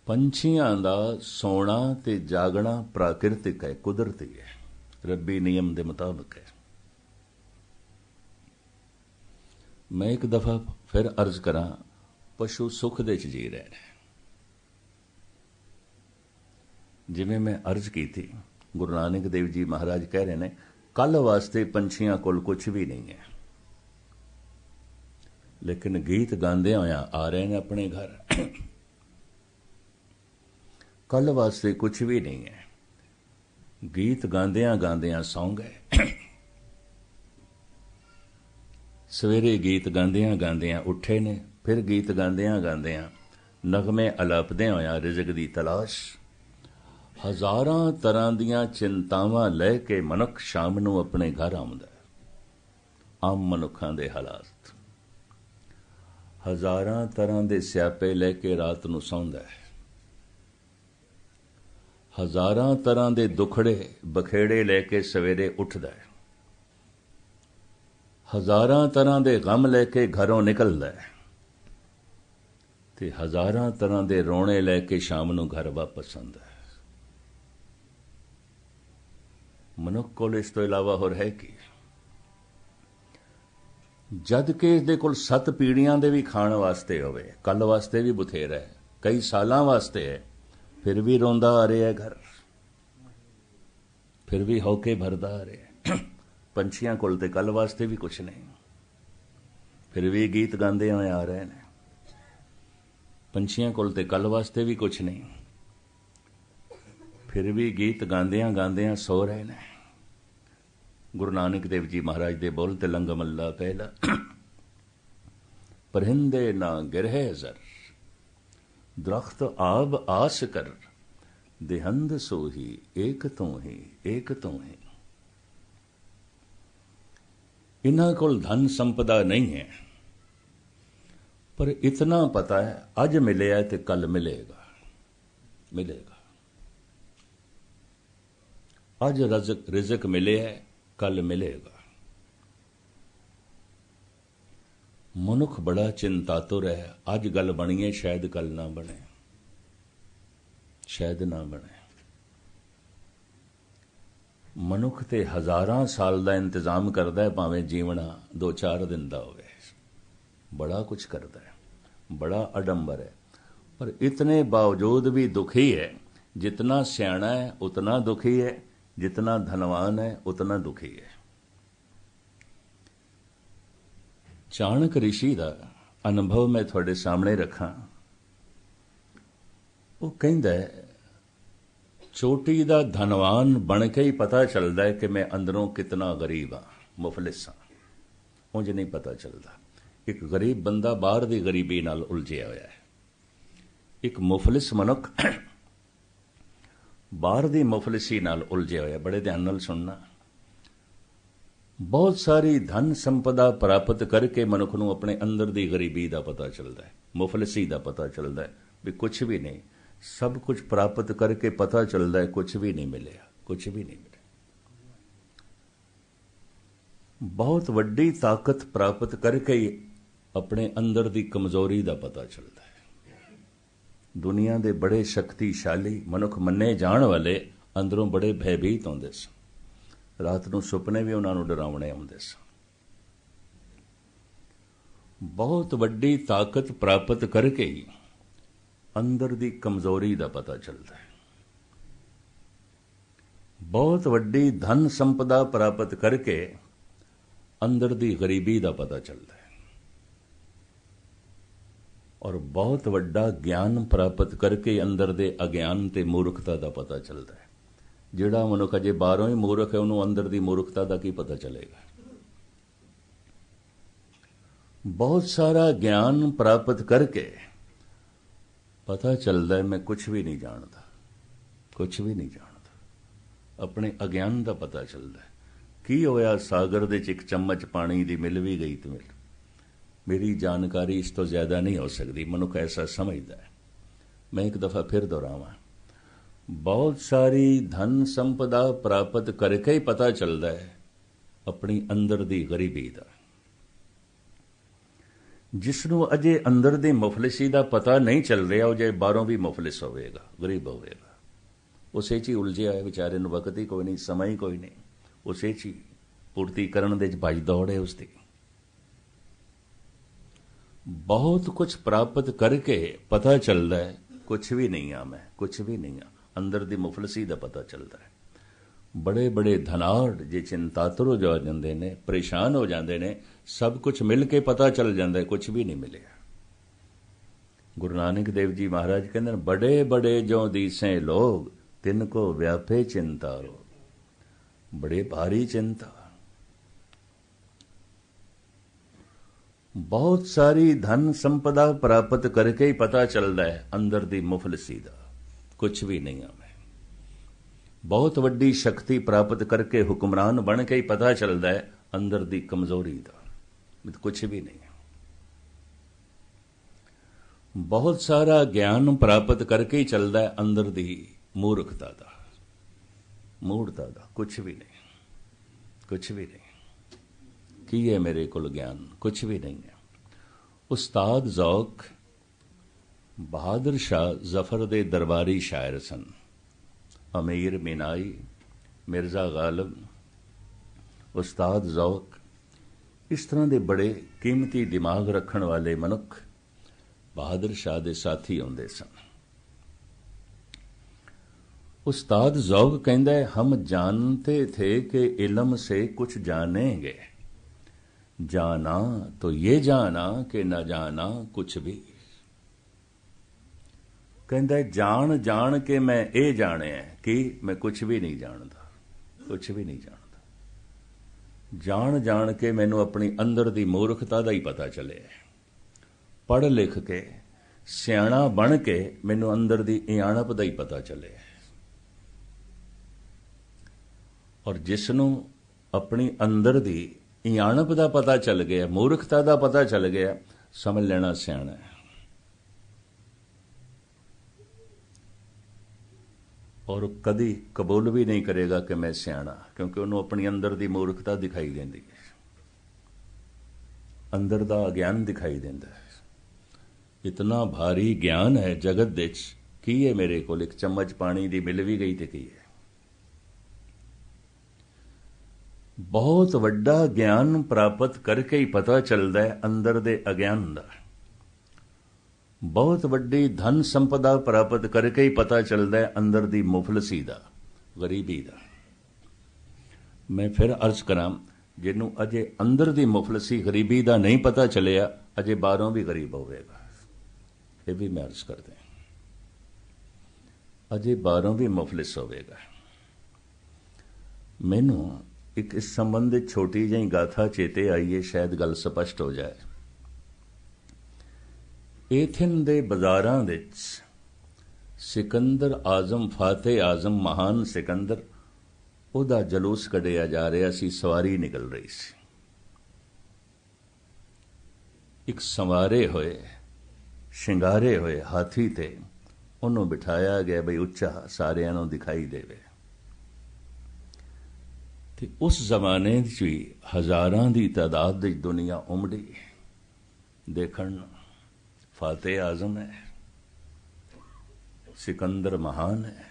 ਪੰਛੀਆਂ ਦਾ ਸੌਣਾ ਤੇ ਜਾਗਣਾ ਪ੍ਰਾਕਿਰਤਿਕ ਹੈ, ਕੁਦਰਤੀ ਹੈ, ਰੱਬੀ ਨਿਯਮ ਦੇ ਮੁਤਾਬਕ ਹੈ। ਮੈਂ ਇੱਕ ਦਫਾ ਫਿਰ ਅਰਜ਼ ਕਰਾਂ, ਪਸ਼ੂ ਸੁੱਖ ਦੇ 'ਚ ਜੀ ਰਹੇ ਨੇ। ਜਿਵੇਂ ਮੈਂ ਅਰਜ਼ ਕੀਤੀ, ਗੁਰੂ ਨਾਨਕ ਦੇਵ ਜੀ ਮਹਾਰਾਜ ਕਹਿ ਰਹੇ ਨੇ, ਕੱਲ ਵਾਸਤੇ ਪੰਛੀਆਂ ਕੋਲ ਕੁਝ ਵੀ ਨਹੀਂ ਹੈ, ਲੇਕਿਨ ਗੀਤ ਗਾਉਂਦਿਆਂ ਹੋਇਆਂ ਆ ਰਹੇ ਨੇ ਆਪਣੇ ਘਰ। ਕੱਲ ਵਾਸਤੇ ਕੁਝ ਵੀ ਨਹੀਂ ਹੈ, ਗੀਤ ਗਾਉਂਦਿਆਂ ਗਾਉਂਦਿਆਂ ਸੌਂ ਗਏ। ਸਵੇਰੇ ਗੀਤ ਗਾਉਂਦਿਆਂ ਗਾਉਂਦਿਆਂ ਉੱਠੇ ਨੇ, ਫਿਰ ਗੀਤ ਗਾਉਂਦਿਆਂ ਗਾਉਂਦਿਆਂ ਨਗਮੇ ਅਲਾਪਦਿਆਂ ਹੋਇਆਂ ਰਿਜ਼ਕ ਦੀ ਤਲਾਸ਼। ਹਜ਼ਾਰਾਂ ਤਰ੍ਹਾਂ ਦੀਆਂ ਚਿੰਤਾਵਾਂ ਲੈ ਕੇ ਮਨੁੱਖ ਸ਼ਾਮ ਨੂੰ ਆਪਣੇ ਘਰ ਆਉਂਦਾ ਹੈ। ਆਮ ਮਨੁੱਖਾਂ ਦੇ ਹਾਲਾਤ, ਹਜ਼ਾਰਾਂ ਤਰ੍ਹਾਂ ਦੇ ਸਿਆਪੇ ਲੈ ਕੇ ਰਾਤ ਨੂੰ ਸੌਂਦਾ ਹੈ। ਹਜ਼ਾਰਾਂ ਤਰ੍ਹਾਂ ਦੇ ਦੁਖੜੇ ਬਖੇੜੇ ਲੈ ਕੇ ਸਵੇਰੇ ਉੱਠਦਾ ਹੈ। ਹਜ਼ਾਰਾਂ ਤਰ੍ਹਾਂ ਦੇ ਗਮ ਲੈ ਕੇ ਘਰੋਂ ਨਿਕਲਦਾ ਹੈ ਤੇ ਹਜ਼ਾਰਾਂ ਤਰ੍ਹਾਂ ਦੇ ਰੋਣੇ ਲੈ ਕੇ ਸ਼ਾਮ ਨੂੰ ਘਰ ਵਾਪਸ ਆਉਂਦਾ ਹੈ। ਮਨੁੱਖ ਕੋਲ ਇਸ ਤੋਂ ਇਲਾਵਾ ਹੋਰ ਹੈ ਕੀ? ਜਦ ਕਿ ਇਸ ਦੇ ਕੋਲ 7 ਪੀੜ੍ਹੀਆਂ ਦੇ ਵੀ ਖਾਣ ਵਾਸਤੇ ਹੋਵੇ, ਕੱਲ ਵਾਸਤੇ ਵੀ ਬਥੇਰਾ ਹੈ, ਕਈ ਸਾਲਾਂ ਵਾਸਤੇ ਹੈ, ਫਿਰ ਵੀ ਰੋਂਦਾ ਆ ਰਿਹਾ ਘਰ, ਫਿਰ ਵੀ ਹੌਕੇ ਭਰਦਾ ਆ ਰਿਹਾ। ਪੰਛੀਆਂ ਕੋਲ ਤੇ ਕੱਲ ਵਾਸਤੇ ਵੀ ਕੁਛ ਨਹੀਂ, ਫਿਰ ਵੀ ਗੀਤ ਗਾਉਂਦੇ ਹੋਏ ਆ ਰਹੇ ਨੇ। ਪੰਛੀਆਂ ਕੋਲ ਤੇ ਕੱਲ ਵਾਸਤੇ ਵੀ ਕੁਛ ਨਹੀਂ, ਫਿਰ ਵੀ ਗੀਤ ਗਾਉਂਦਿਆਂ ਗਾਉਂਦਿਆਂ ਸੋ ਰਹੇ ਨੇ। ਗੁਰੂ ਨਾਨਕ ਦੇਵ ਜੀ ਮਹਾਰਾਜ ਦੇ ਬੋਲ ਤੇ ਲੰਗ ਮੱਲਾ ਪਹਿਲਾ, ਪਰਿੰਦੇ ਨਾ ਗਿਰਹਿ ਜ਼ਰ, ਦਰਖਤ ਆਬ ਆਸ ਕਰ, ਦੇਹੰਦ ਸੋਹੀ ਏਕ ਤੋਂ ਹੀ, ਏਕ ਤੋਂ ਹੀ। ਇਹਨਾਂ ਕੋਲ ਧਨ ਸੰਪਦਾ ਨਹੀਂ ਹੈ, ਪਰ ਇਤਨਾ ਪਤਾ ਹੈ ਅੱਜ ਮਿਲਿਆ ਤੇ ਕੱਲ ਮਿਲੇਗਾ, ਮਿਲੇਗਾ। ਅੱਜ ਰਿਜ਼ਕ ਮਿਲਿਆ, ਕੱਲ ਮਿਲੇਗਾ। ਮਨੁੱਖ ਬੜਾ ਚਿੰਤਾਤੁਰ ਹੈ, ਅੱਜ ਗੱਲ ਬਣੀ ਹੈ, ਸ਼ਾਇਦ ਕੱਲ ਨਾ ਬਣੇ, ਸ਼ਾਇਦ ਨਾ ਬਣੇ। ਮਨੁੱਖ ਤੇ ਹਜ਼ਾਰਾਂ ਸਾਲ ਦਾ ਇੰਤਜ਼ਾਮ ਕਰਦਾ ਹੈ, ਭਾਵੇਂ ਜੀਵਣਾ 2-4 ਦਿਨ ਦਾ ਹੋਵੇ। ਬੜਾ ਕੁਝ ਕਰਦਾ ਹੈ, ਬੜਾ ਅਡੰਬਰ ਹੈ, ਪਰ ਇਤਨੇ ਬਾਵਜੂਦ ਵੀ ਦੁਖੀ ਹੈ। ਜਿਤਨਾ ਸਿਆਣਾ ਹੈ ਉਤਨਾ ਦੁਖੀ ਹੈ, जितना धनवान है उतना दुखी है। चाणक ऋषि का अनुभव मैं थोड़े सामने रखा। वो कहता है, चोटी का धनवान बन के ही पता चलता है कि मैं अंदरों कितना गरीब हाँ, मुफलिस हाँ। उंज नहीं पता चलता। एक गरीब बंदा बाहर की गरीबी नाल उलझिया होया है, एक मुफलिस मनुख बाहर की मुफलिसी नाल उलझिया होया। बड़े ध्यान नाल सुनना। बहुत सारी धन संपदा प्राप्त करके मनुख नूं अपने अंदर की गरीबी का पता चलता है, मुफलिसी का पता चलता है भी कुछ भी नहीं। सब कुछ प्राप्त करके पता चलता है कुछ भी नहीं मिलेगा, कुछ भी नहीं मिले। बहुत वड्डी ताकत प्राप्त करके ही अपने अंदर की कमजोरी का पता चलता है। दुनिया के बड़े शक्तिशाली मनुख मन्ने जाण वाले अंदरों बड़े भयभीत होंदे सन। रात नूं सुपने भी उन्हां नूं डरावणे आउंदे सन। बहुत वड्डी ताकत प्राप्त करके ही अंदर की कमजोरी का पता चलता है। बहुत वड्डी धन संपदा प्राप्त करके अंदर की गरीबी का पता चलता है। और बहुत वड्डा ज्ञान प्राप्त करके अंदर दे अज्ञान ते मूर्खता का पता चलता है। जिहड़ा मनुख अजे बाहरों ही मूर्ख है, उन्होंने अंदर की मूर्खता का की पता चलेगा। बहुत सारा ज्ञान प्राप्त करके पता चलता है मैं कुछ भी नहीं जानता, कुछ भी नहीं जानता। अपने अज्ञान का पता चलता है। की होया, सागर दे च एक चम्मच पानी दी मिल भी गई तो मेरी जानकारी इस तो ज्यादा नहीं हो सकती। मनुख ऐसा समझता है। मैं एक दफा फिर दोहरावां, बहुत सारी धन संपदा प्राप्त करके ही पता चलता है अपनी अंदर की गरीबी का। ਜਿਸਨੂੰ ਅਜੇ ਅੰਦਰ ਦੀ ਮੁਫਲਿਸੀ ਦਾ ਪਤਾ ਨਹੀਂ ਚੱਲ ਰਿਹਾ, ਉਹ ਜੇ ਬਾਹਰੋਂ ਵੀ ਮੁਫਲਿਸ ਹੋਵੇਗਾ, ਗਰੀਬ ਹੋਵੇਗਾ। ਉਸੇ 'ਚ ਹੀ ਉਲਝਿਆ ਹੋਇਆ ਵਿਚਾਰੇ ਨੂੰ, ਵਕਤ ਹੀ ਕੋਈ ਨਹੀਂ, ਸਮਾਂ ਹੀ ਕੋਈ ਨਹੀਂ, ਉਸੇ 'ਚ ਹੀ ਪੂਰਤੀ ਕਰਨ ਦੇ 'ਚ ਭੱਜ ਦੌੜ ਹੈ ਉਸਦੀ। ਬਹੁਤ ਕੁਝ ਪ੍ਰਾਪਤ ਕਰਕੇ ਪਤਾ ਚੱਲਦਾ ਹੈ ਕੁਛ ਵੀ ਨਹੀਂ ਆ ਮੈਂ, ਕੁਛ ਵੀ ਨਹੀਂ ਆ, ਅੰਦਰ ਦੀ ਮੁਫਲਿਸੀ ਦਾ ਪਤਾ ਚੱਲਦਾ ਹੈ। ਬੜੇ ਬੜੇ ਧਨਾੜ ਜੇ ਚਿੰਤਾਤੁਰ ਹੋ ਜਾਂਦੇ ਨੇ, ਪਰੇਸ਼ਾਨ ਹੋ ਜਾਂਦੇ ਨੇ, ਸਭ ਕੁਝ ਮਿਲ ਕੇ ਪਤਾ ਚੱਲ ਜਾਂਦਾ ਹੈ ਕੁਛ ਵੀ ਨਹੀਂ ਮਿਲਿਆ। ਗੁਰੂ ਨਾਨਕ ਦੇਵ ਜੀ ਮਹਾਰਾਜ ਕਹਿੰਦੇ ਨੇ, ਬੜੇ ਬੜੇ ਜੋ ਦੀਸੇ ਲੋਗ ਤਿੰਨ ਕੋ ਵਿਆਪੇ ਚਿੰਤਾ ਰੋ। ਬੜੇ ਭਾਰੀ ਚਿੰਤਾ, ਬਹੁਤ ਸਾਰੀ ਧਨ ਸੰਪਦਾ ਪ੍ਰਾਪਤ ਕਰਕੇ ਹੀ ਪਤਾ ਚੱਲਦਾ ਹੈ ਅੰਦਰ ਦੀ ਮੁਫਲਿਸੀ ਦਾ, ਕੁਛ ਵੀ ਨਹੀਂ ਆ ਮੈਂ। ਬਹੁਤ ਵੱਡੀ ਸ਼ਕਤੀ ਪ੍ਰਾਪਤ ਕਰਕੇ ਹੁਕਮਰਾਨ ਬਣ ਕੇ ਹੀ ਪਤਾ ਚੱਲਦਾ ਹੈ ਅੰਦਰ ਦੀ ਕਮਜ਼ੋਰੀ ਦਾ, ਕੁਛ ਵੀ ਨਹੀਂ ਹੈ। ਬਹੁਤ ਸਾਰਾ ਗਿਆਨ ਪ੍ਰਾਪਤ ਕਰਕੇ ਹੀ ਚੱਲਦਾ ਹੈ ਅੰਦਰ ਦੀ ਮੂਰਖਤਾ ਦਾ, ਮੂੜਤਾ ਦਾ, ਕੁਛ ਵੀ ਨਹੀਂ, ਕੁਛ ਵੀ ਨਹੀਂ। ਕੀ ਹੈ ਮੇਰੇ ਕੋਲ ਗਿਆਨ? ਕੁਛ ਵੀ ਨਹੀਂ ਹੈ। ਉਸਤਾਦ ਜ਼ੌਕ ਬਹਾਦਰ ਸ਼ਾਹ ਜ਼ਫਰ ਦੇ ਦਰਬਾਰੀ ਸ਼ਾਇਰ ਸਨ। ਅਮੀਰ ਮੀਨਾਈ, ਮਿਰਜ਼ਾ ਗਾਲਬ, ਉਸਤਾਦ ਜ਼ੌਕ, ਇਸ ਤਰ੍ਹਾਂ ਦੇ ਬੜੇ ਕੀਮਤੀ ਦਿਮਾਗ ਰੱਖਣ ਵਾਲੇ ਮਨੁੱਖ ਬਹਾਦਰ ਸ਼ਾਹ ਦੇ ਸਾਥੀ ਹੁੰਦੇ ਸਨ। उस्ताद ज़ौक़ कहता है, हम जानते थे कि इल्म से कुछ जानेंगे, जाना तो ये जाना कि न जाना कुछ भी। कहता है जान जान के मैं ये जाने कि मैं कुछ भी नहीं जानता, कुछ भी नहीं जानता। जान जान के मैनू अपनी अंदर दी मूर्खता दा ही पता चले। पढ़ लिख के सियाणा बन के मैनू अंदर दी इयाणप दा ही पता चले। और जिसनू अपनी अंदर दी इयाणप दा पता चल गया, मूर्खता दा पता चल गया, समझ लेना सियाणा है। और कदी कबूल भी नहीं करेगा कि मैं सियाणा, क्योंकि उन्होंने अपनी अंदर दी मूर्खता दिखाई देंदी है, अंदर दा अज्ञान दिखाई देंदा है। इतना भारी ज्ञान है जगत दे च, की है मेरे को एक चम्मच पानी दी मिल भी गई तो की है। बहुत वड्डा ज्ञान प्राप्त करके ही पता चलता है अंदर दे अज्ञान दा। बहुत वड्डी धन संपदा प्राप्त करके ही पता चलता है अंदर दी मुफलसी दा, गरीबी दा। मैं फिर अर्ज करां, जिन्हों अजे अंदर दी मुफलसी गरीबी दा नहीं पता चलिया, अजे बाहरों भी गरीब होवेगा। ये भी मैं अर्ज कर दें, अजे बाहरों भी मुफलिस होवेगा। मैनू एक इस संबंधित छोटी जी गाथा चेते आई है, शायद गल स्पष्ट हो जाए। एथेन दे बाजारां विच सिकंदर आजम, फातेह आजम, महान सिकंदर, उहदा जलूस कढ़िया जा रहा सी, सवारी निकल रही सी। एक संवारे होए, शिंगारे होए हाथी ते उन्हों बिठाया गया बई उच्चा सारियां नूं दिखाई देवे। ते उस जमाने च भी हजारां दी तादाद विच दुनिया उमड़ी देखण। फातेह आजम है, सिकंदर महान है,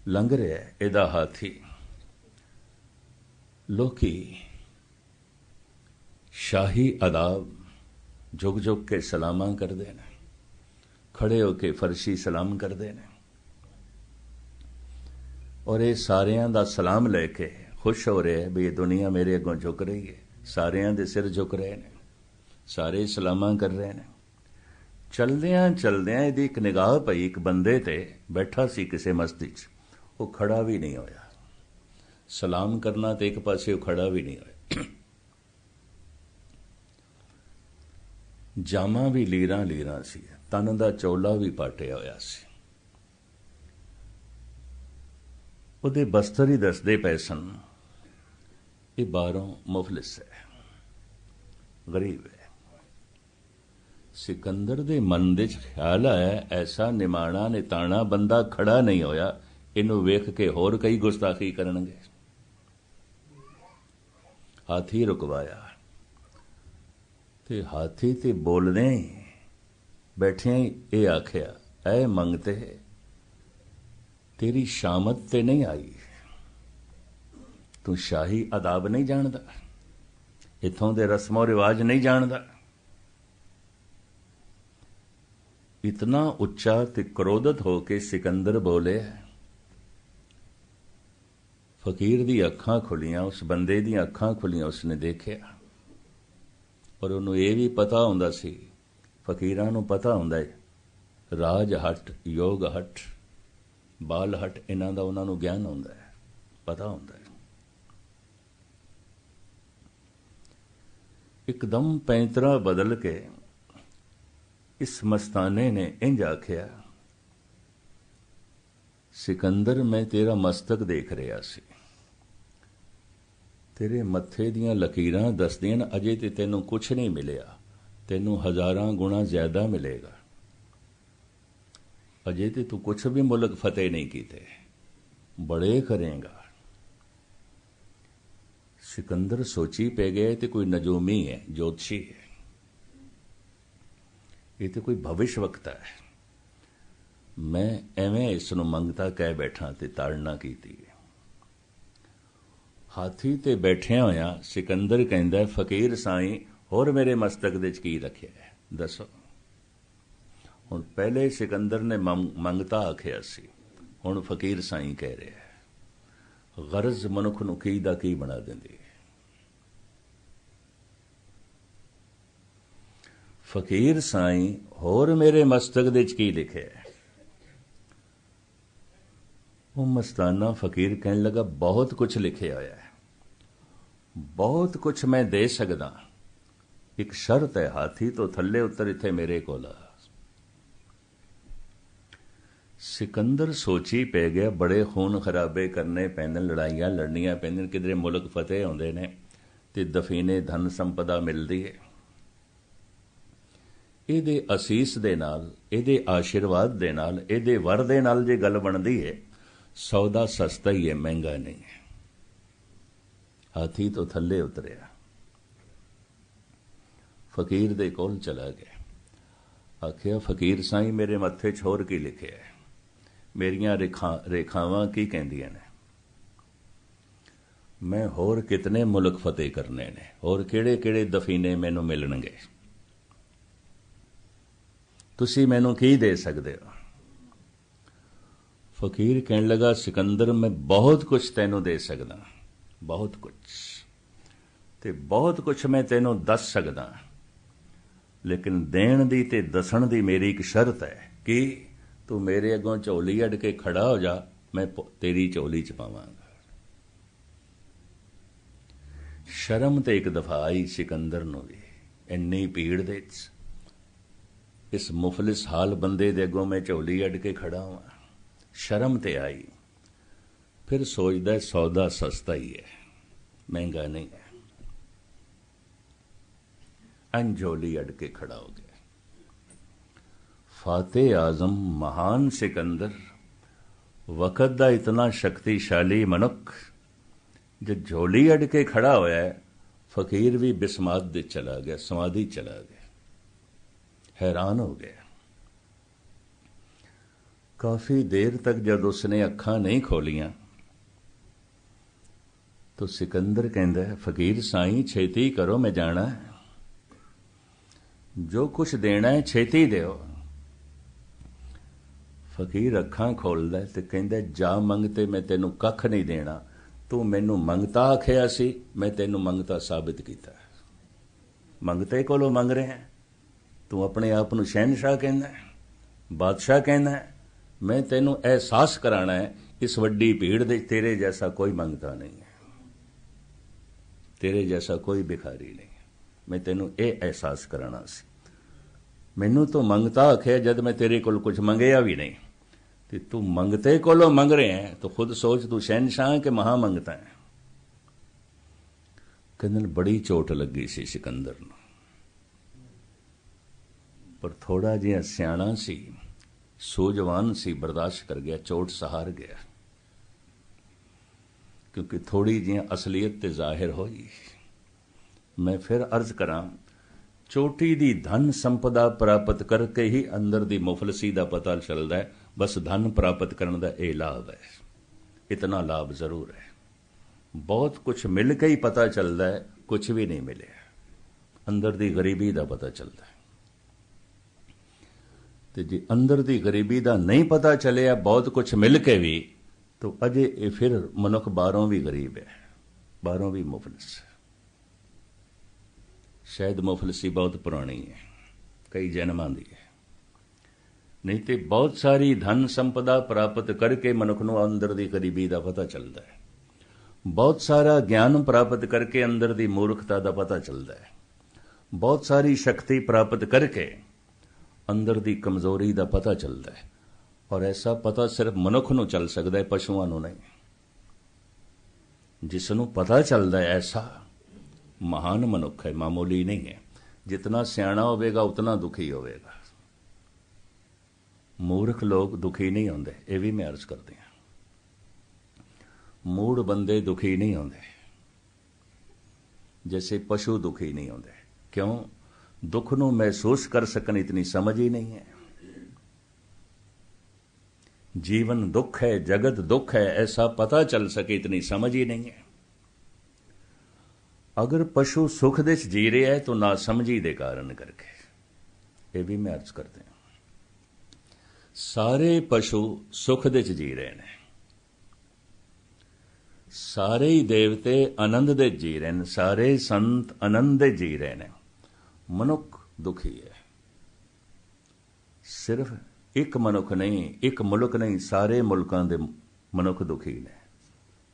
लंघ रहा है इहदा हाथी। लोकी शाही अदाब झुक झुक के सलामा करते हैं, खड़े होके फर्शी सलाम करते हैं। और ये सारियां दा सलाम लेके खुश हो रहे हैं भी ये दुनिया मेरे अगों झुक रही है। सारियां दे सिर झुक रहे हैं, सारे सलामा कर रहे हैं। चलदियां चलदियां इहदी एक निगाह पई एक बंदे ते, बैठा सी किसी मस्जिद च, वो खड़ा भी नहीं होया। सलाम करना तो एक पासे, वो खड़ा भी नहीं होया। जामा भी लीरां लीरां सी, तन दा चोला भी पाटिया होया सी। उहदे बस्तर ही दसदे पए सन, ये बाहरों मुफलिस है, गरीब है। सिकंदर दे मन दे ख्याल आया, ऐसा निमाणा निताणा बंदा खड़ा नहीं होया, इनू वेख के होर कई गुस्ताखी करनगे। हाथी रुकवाया, ते हाथी ते बोलदे बैठिया ये आखिया, ऐ मंगते तेरी शामत ते नहीं आई, तू शाही आदाब नहीं जानदा, इथों दे रस्मों रिवाज नहीं जानदा। इतना उच्चा ते क्रोधित होके सिकंदर बोले। फकीर दी अखां खुलियां, उस बंदे दी अखां खुलियां, उसने देखिया। और उन्होंने ये भी पता हुंदा सी, फकीरां नूं पता हुंदा है राज हट, योग हट, बाल हट, इन्हां दा उन्हां नूं ज्ञान हुंदा है, पता हुंदा है। एकदम पैंतरा बदल के इस मस्ताने ने इंज आखिया, सिकंदर मैं तेरा मस्तक देख रहा सी, तेरे मत्थे दियां लकीरां दसदियां अजे ते तैनूं कुछ नहीं मिलिया, तैनूं हज़ारां गुणा ज्यादा मिलेगा। अजे ते तू कुछ भी मुल्क फतेह नहीं कीते, बड़े करेगा। सिकंदर सोची पै गए ते कोई नजूमी है, ज्योतिषी है, ये तो कोई भविष्यवक्ता है। मैं एवें इसनूं मंगता कह बैठा ते ताड़ना कीती। हाथी ते बैठिया होया सिकंदर कहंदा, फकीर साईं होर मेरे मस्तक दे च की रखिया है, दसो। हुण पहले सिकंदर ने मंगता आखिया सी, हुण फकीर साईं कह रहा है। गरज मनुख नूं की दा की बना दिंदी है। फकीर साईं होर मेरे मस्तक दे च की लिखिया है। वो मस्ताना फकीर कहने लगा, बहुत कुछ लिखिया होया है, बहुत कुछ मैं दे सकदा, एक शर्त है, हाथी तो थल्ले उतर इत्थे मेरे कोल आ। सिकंदर सोची पै गया, बड़े खून खराबे करने पैंदे, लड़ाइयां लड़नियां पैंदियां, किधरे मुल्क फतेह होंदे ने ते दफीने धन संपदा मिलदी है। ਇਹਦੇ ਅਸੀਸ ਦੇ ਨਾਲ, ਇਹਦੇ आशीर्वाद ਦੇ ਨਾਲ, ਇਹਦੇ ਵਰ ਦੇ ਨਾਲ ਜੇ ਗੱਲ ਬਣਦੀ ਹੈ, ਸੌਦਾ ਸਸਤਾ ਹੀ ਹੈ, ਮਹਿੰਗਾ ਨਹੀਂ ਹੈ। ਹਾਥੀ ਤੋਂ ਥੱਲੇ ਉਤਰਿਆ, ਫਕੀਰ ਦੇ ਕੋਲ ਚਲਾ ਗਿਆ, ਆਖਿਆ, ਫਕੀਰ ਸਾਈਂ ਮੇਰੇ ਮੱਥੇ 'ਚ ਹੋਰ ਕੀ ਲਿਖਿਆ ਹੈ, ਮੇਰੀਆਂ ਰੇਖਾਵਾਂ ਕੀ ਕਹਿੰਦੀਆਂ ਨੇ, ਮੈਂ ਹੋਰ ਕਿਤਨੇ ਮੁਲਕ ਫਤਿਹ ਕਰਨੇ ਨੇ, ਹੋਰ ਕਿਹੜੇ ਕਿਹੜੇ ਦਫੀਨੇ ਮੈਨੂੰ ਮਿਲਣਗੇ, ਤੁਸੀਂ ਮੈਨੂੰ ਕੀ ਦੇ ਸਕਦੇ ਹੋ। फकीर कहने लगा, सिकंदर मैं बहुत कुछ तैनू दे सकदा, बहुत कुछ, ते बहुत कुछ मैं तैनू दस सकदा, लेकिन देण दी ते दसण दी मेरी एक शर्त है कि तू मेरे अगों झोली अड़ के खड़ा हो जा, मैं तेरी झोली च पावांगा। शर्म ते एक दफा आई सिकंदर नूं भी, इन्नी भीड़ दे इस मुफलिस हाल बंदे दे अगों मैं झोली अड़ के खड़ा हुआ, शर्म ते आई। फिर सोचदा सौदा सस्ता ही है, महंगा नहीं है। अंजोली अड़ के खड़ा हो गया। फातेह आजम महान सिकंदर, वक़्त दा इतना शक्तिशाली मनुख, जो झोली अड़ के खड़ा होया है, फकीर भी बिस्मात दे चला गया, समाधि चला गया, हैरान हो गया। काफी देर तक जब उसने अखां नहीं खोलियां तो सिकंदर कहंदा है, फकीर साईं छेती करो, मैं जाना है, जो कुछ देना है छेती दिओ। फकीर अखां खोलदा है ते कहंदा, जा मंगते मैं तेनू कख नहीं देना, तू मैनू मंगता आखिया सी, मैं तेनू मंगता साबित कीता। मंगते कोलों मंग रहे हैं, तू अपने आप नू शहनशाह कहना है, बादशाह कहना है, मैं तेनू एहसास कराना है, इस वड्डी भीड़ दे तेरे जैसा कोई मंगता नहीं है, तेरे जैसा कोई भिखारी नहीं है, मैं तेनू ये एहसास कराना सी। मैनू तो मंगता आखिया जद मैं तेरे कोल कुछ मंगया भी नहीं, तो तू मंगते कोलों मंग रहे हैं, तो खुद सोच तू शहनशाह के महा मंगता है। कहने बड़ी चोट लगी सी सिकंदर नूं, पर थोड़ा जिहा सियाणा सी, सूझवान सी, बर्दाश्त कर गया, चोट सहार गया, क्योंकि थोड़ी जी असलीयत ते जाहिर होई। मैं फिर अर्ज करा, चोटी दी धन संपदा प्राप्त करके ही अंदर दी मुफलसी दा पता चलता है। बस धन प्राप्त करने का यह लाभ है, इतना लाभ जरूर है। बहुत कुछ मिल के ही पता चलता है, कुछ भी नहीं मिले, अंदर दी गरीबी दा पता चलता है। तो जी अंदर दी गरीबी दा नहीं पता चलिया, बहुत कुछ मिल के भी, तो अजे फिर मनुख बाहरों भी गरीब है, बाहरों भी मुफलिस है। शायद मुफलिसी बहुत पुरानी है, कई जन्मां दी है। नहीं तो बहुत सारी धन संपदा प्राप्त करके मनुख नूं अंदर दी गरीबी दा पता चलता है। बहुत सारा ज्ञान प्राप्त करके अंदर दी मूर्खता दा पता चलता है। बहुत सारी शक्ति प्राप्त करके अंदर दी कमजोरी दा पता चलता है। और ऐसा पता सिर्फ मनुख नूं चल सकता है, पशुआं नूं नहीं। जिसनूं पता चलता है ऐसा महान मनुख है, मामूली नहीं है। जितना सियाणा होवेगा उतना दुखी होवेगा। मूर्ख लोग दुखी नहीं होंदे, ये भी मैं अर्ज करती हूं। मूढ़ बंदे दुखी नहीं होंदे, जैसे पशु दुखी नहीं होंदे। क्यों? दुख नूं महसूस कर सकन इतनी समझ ही नहीं है। जीवन दुख है, जगत दुख है, ऐसा पता चल सके इतनी समझ ही नहीं है। अगर पशु सुख दे जी रहा है तो ना समझी दे कारण करके, ये भी मैं अर्ज करते हैं। सारे पशु सुख दे जी रहे हैं, सारे ही देवते आनंद दे जी रहे हैं, सारे संत आनंद दे जी रहे हैं। मनुख दुखी है। सिर्फ एक मनुख नहीं, एक मुल्क नहीं, सारे मुल्कां दे मनुख दुखी ने।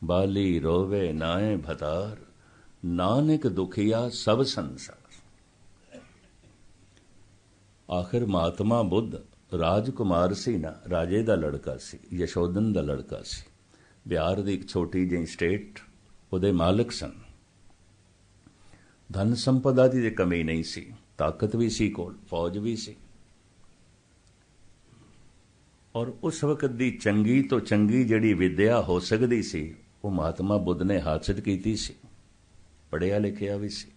बाली रोवे नाए भतार, नानक दुखिया सब संसार। आखिर महात्मा बुद्ध राजकुमार सी ना, राजे दा लड़का सी, यशोधन दा लड़का सी। बिहार दी एक छोटी जी स्टेट उहदे मालिक सन। धन संपदा दी कमी नहीं सी, ताकत भी सी कोल, फौज भी सी। और उस वक्त दी चंगी तो चंगी जिहड़ी विद्या हो सकती सी, वो महात्मा बुद्ध ने हासिल कीती सी। पढ़िया लिखिया भी सी।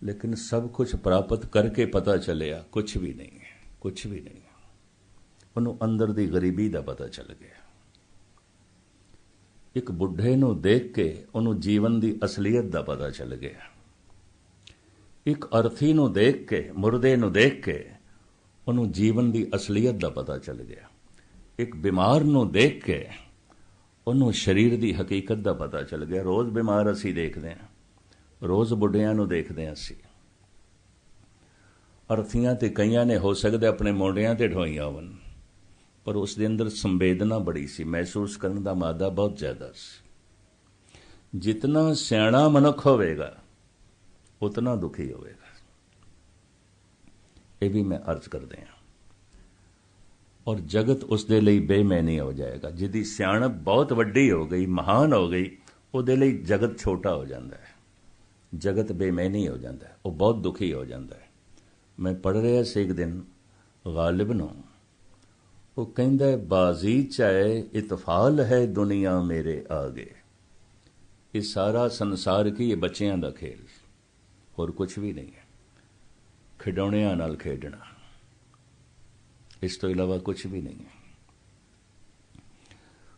लेकिन सब कुछ प्राप्त करके पता चलिया कुछ भी नहीं है, कुछ भी नहीं। उन्होंने अंदर दी गरीबी दा पता चल गया। एक बुढ़े नूं देख के उन्होंने जीवन दी असलियत दा पता चल गया। एक अर्थी नूं देख के, मुर्दे नूं देख के उन्होंने जीवन दी असलियत दा पता चल गया। एक बीमार नूं देख के उन्होंने शरीर दी हकीकत दा पता चल गया। रोज बीमार असी देखते हैं, रोज बुढ़ियां नूं देखते हैं असी। अर्थियां ते कईयां ने हो सकते अपने मोंडियां ते ढोईयां होवन, पर उस दे अंदर संवेदना बड़ी सी, महसूस करने का मादा बहुत ज्यादा सी। जितना सियाणा मनुख होवेगा उतना दुखी होवेगा। ये भी मैं अर्ज कर दें। और जगत उस दे लई बेमैनी हो जाएगा। जिहदी सियाणप बहुत वड्डी हो गई, महान हो गई, उहदे लई जगत छोटा हो जाता है, जगत बेमैनी हो जाता है, वो बहुत दुखी हो जाता है। मैं पढ़ रहा से एक दिन गालिब नूं, वो कहंदा है बाजी चाहे इतफाल है दुनिया मेरे आगे। ये सारा संसार की ये बच्चियां दा खेल, और कुछ भी नहीं है। खिडौणियां नाल खेडना, इस तो इलावा कुछ भी नहीं है।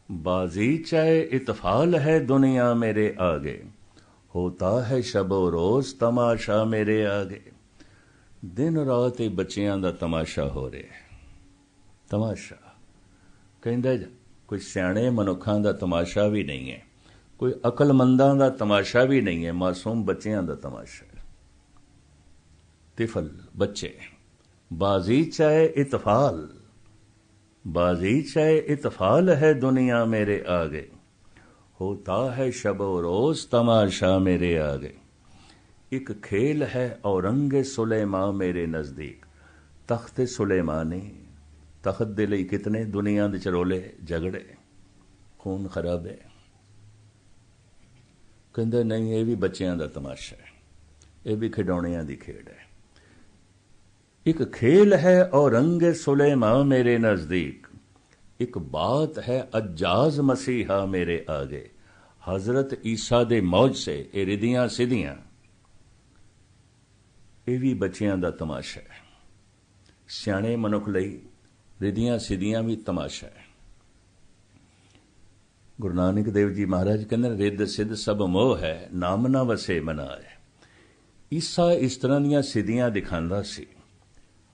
बाजी चाहे इतफाल है दुनिया मेरे आगे, होता है शबो रोज तमाशा मेरे आगे। दिन रात ये बच्चियां दा तमाशा हो रहा है। तमाशा कहंदा कोई सियाणे मनुखां दा तमाशा भी नहीं है, कोई अकलमंदां दा तमाशा भी नहीं है, मासूम बच्चियां दा तमाशा है। तिफल बच्चे। बाजी चाहे इतफाल, बाजी चाहे इतफाल है दुनिया मेरे आगे, होता है शबो रोज तमाशा मेरे आगे। एक खेल है औरंगे सुलेमा मेरे नजदीक। तख्त सुलेमानी, तख्त दे लई कितने दुनिया दे चरोले झगड़े, खून खराबे। कहंदे नहीं, ये भी बच्चियां दा तमाशा है, ये भी खिडौणियां दी खेड है। एक खेल है औरंगे सुलेमा मेरे नजदीक, एक बात है अज्जाज मसीहा मेरे आगे। हजरत ईसा दे मौज से ये रिदियां सिदियां ਇਹ ਵੀ ਬੱਚਿਆਂ ਦਾ ਤਮਾਸ਼ਾ ਹੈ। ਸਿਆਣੇ ਮਨੁੱਖ ਲਈ ਰਿਧੀਆਂ ਸਿੱਧੀਆਂ ਵੀ ਤਮਾਸ਼ਾ ਹੈ। ਗੁਰੂ ਨਾਨਕ ਦੇਵ ਜੀ ਮਹਾਰਾਜ ਕਹਿੰਦੇ ਰਿੱਧ ਸਿੱਧ ਸਭ ਮੋਹ ਹੈ, ਨਾਮ ਨਾ ਵਸੇ ਮਨਾਏ। ਈਸਾ ਇਸ ਤਰ੍ਹਾਂ ਦੀਆਂ ਸਿੱਧੀਆਂ ਦਿਖਾਉਂਦਾ ਸੀ।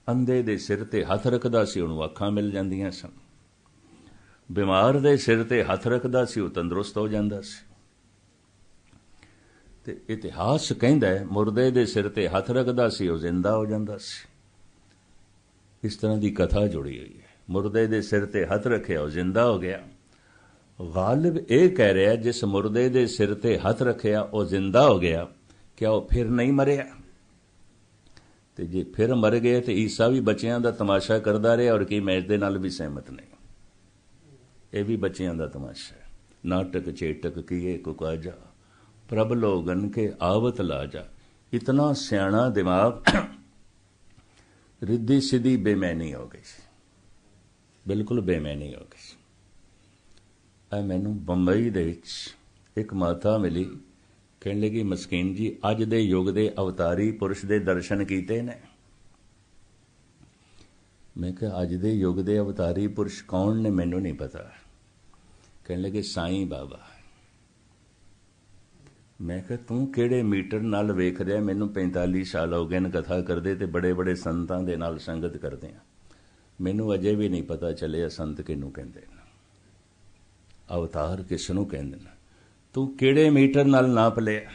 ਅੰਧੇ ਦੇ ਸਿਰ ਤੇ ਹੱਥ ਰੱਖਦਾ ਸੀ, ਉਹਨੂੰ ਅੱਖਾਂ ਮਿਲ ਜਾਂਦੀਆਂ ਸਨ। ਬਿਮਾਰ ਦੇ ਸਿਰ ਤੇ ਹੱਥ ਰੱਖਦਾ ਸੀ, ਉਹ ਤੰਦਰੁਸਤ ਹੋ ਜਾਂਦਾ ਸੀ। ਤੇ ਇਤਿਹਾਸ ਕਹਿੰਦਾ ਹੈ ਮੁਰਦੇ ਦੇ ਸਿਰ ਤੇ ਹੱਥ ਰੱਖਦਾ ਸੀ, ਉਹ ਜ਼ਿੰਦਾ ਹੋ ਜਾਂਦਾ ਸੀ। ਇਸ ਤਰ੍ਹਾਂ ਦੀ ਕਥਾ ਜੁੜੀ ਹੋਈ ਹੈ। ਮੁਰਦੇ ਦੇ ਸਿਰ ਤੇ ਹੱਥ ਰੱਖਿਆ, ਉਹ ਜ਼ਿੰਦਾ ਹੋ ਗਿਆ। ਗਾਲਿਬ ਇਹ ਕਹਿ ਰਿਹਾ ਜਿਸ ਮੁਰਦੇ ਦੇ ਸਿਰ ਤੇ ਹੱਥ ਰੱਖਿਆ ਉਹ ਜ਼ਿੰਦਾ ਹੋ ਗਿਆ, ਕਿਆ ਉਹ ਫਿਰ ਨਹੀਂ ਮਰਿਆ? ਤੇ ਜੇ ਫਿਰ ਮਰ ਗਏ ਤੇ ਈਸਾ ਵੀ ਬੱਚਿਆਂ ਦਾ ਤਮਾਸ਼ਾ ਕਰਦਾ ਰਿਹਾ, ਔਰ ਕੀ ਮੈਂ ਇਸ ਦੇ ਨਾਲ ਵੀ ਸਹਿਮਤ ਨਹੀਂ। ਇਹ ਵੀ ਬੱਚਿਆਂ ਦਾ ਤਮਾਸ਼ਾ ਹੈ। ਨਾਟਕ ਚੇਟਕ ਕੀਏ ਕੁਕਾਜਾ, ਪ੍ਰਭ ਲੋਗਨ ਕੇ ਆਵਤ ਲਾਜਾ। ਇਤਨਾ ਸਿਆਣਾ ਦਿਮਾਗ, ਰਿੱਧੀ ਸਿੱਧੀ ਬੇਮੈਨੀ ਹੋ ਗਈ ਸੀ, ਬਿਲਕੁਲ ਬੇਮੈਨੀ ਹੋ ਗਈ ਸੀ। ਮੈਨੂੰ ਬੰਬਈ ਦੇ ਵਿੱਚ ਇੱਕ ਮਾਤਾ ਮਿਲੀ, ਕਹਿਣ ਲੱਗੀ ਮਸਕੀਨ ਜੀ ਅੱਜ ਦੇ ਯੁੱਗ ਦੇ ਅਵਤਾਰੀ ਪੁਰਸ਼ ਦੇ ਦਰਸ਼ਨ ਕੀਤੇ ਨੇ? ਮੈਂ ਕਿਹਾ ਅੱਜ ਦੇ ਯੁੱਗ ਦੇ ਅਵਤਾਰੀ ਪੁਰਸ਼ ਕੌਣ ਨੇ? ਮੈਨੂੰ ਨਹੀਂ ਪਤਾ। ਕਹਿਣ ਲੱਗੇ ਸਾਈਂ ਬਾਬਾ। ਮੈਂ ਕਿਹਾ ਤੂੰ ਕਿਹੜੇ ਮੀਟਰ ਨਾਲ ਵੇਖ ਰਿਹਾ? ਮੈਨੂੰ 45 ਸਾਲ ਹੋ ਗਏ ਨੇ ਕਥਾ ਕਰਦੇ ਤੇ ਬੜੇ ਬੜੇ ਸੰਤਾਂ ਦੇ ਨਾਲ ਸੰਗਤ ਕਰਦੇ ਆ, ਮੈਨੂੰ ਅਜੇ ਵੀ ਨਹੀਂ ਪਤਾ ਚੱਲਿਆ ਸੰਤ ਕਿਹਨੂੰ ਕਹਿੰਦੇ ਨੇ, ਅਵਤਾਰ ਕਿਸ ਨੂੰ ਕਹਿੰਦੇ ਨੇ। ਤੂੰ ਕਿਹੜੇ ਮੀਟਰ ਨਾਲ ਨਾਪ ਲਿਆ?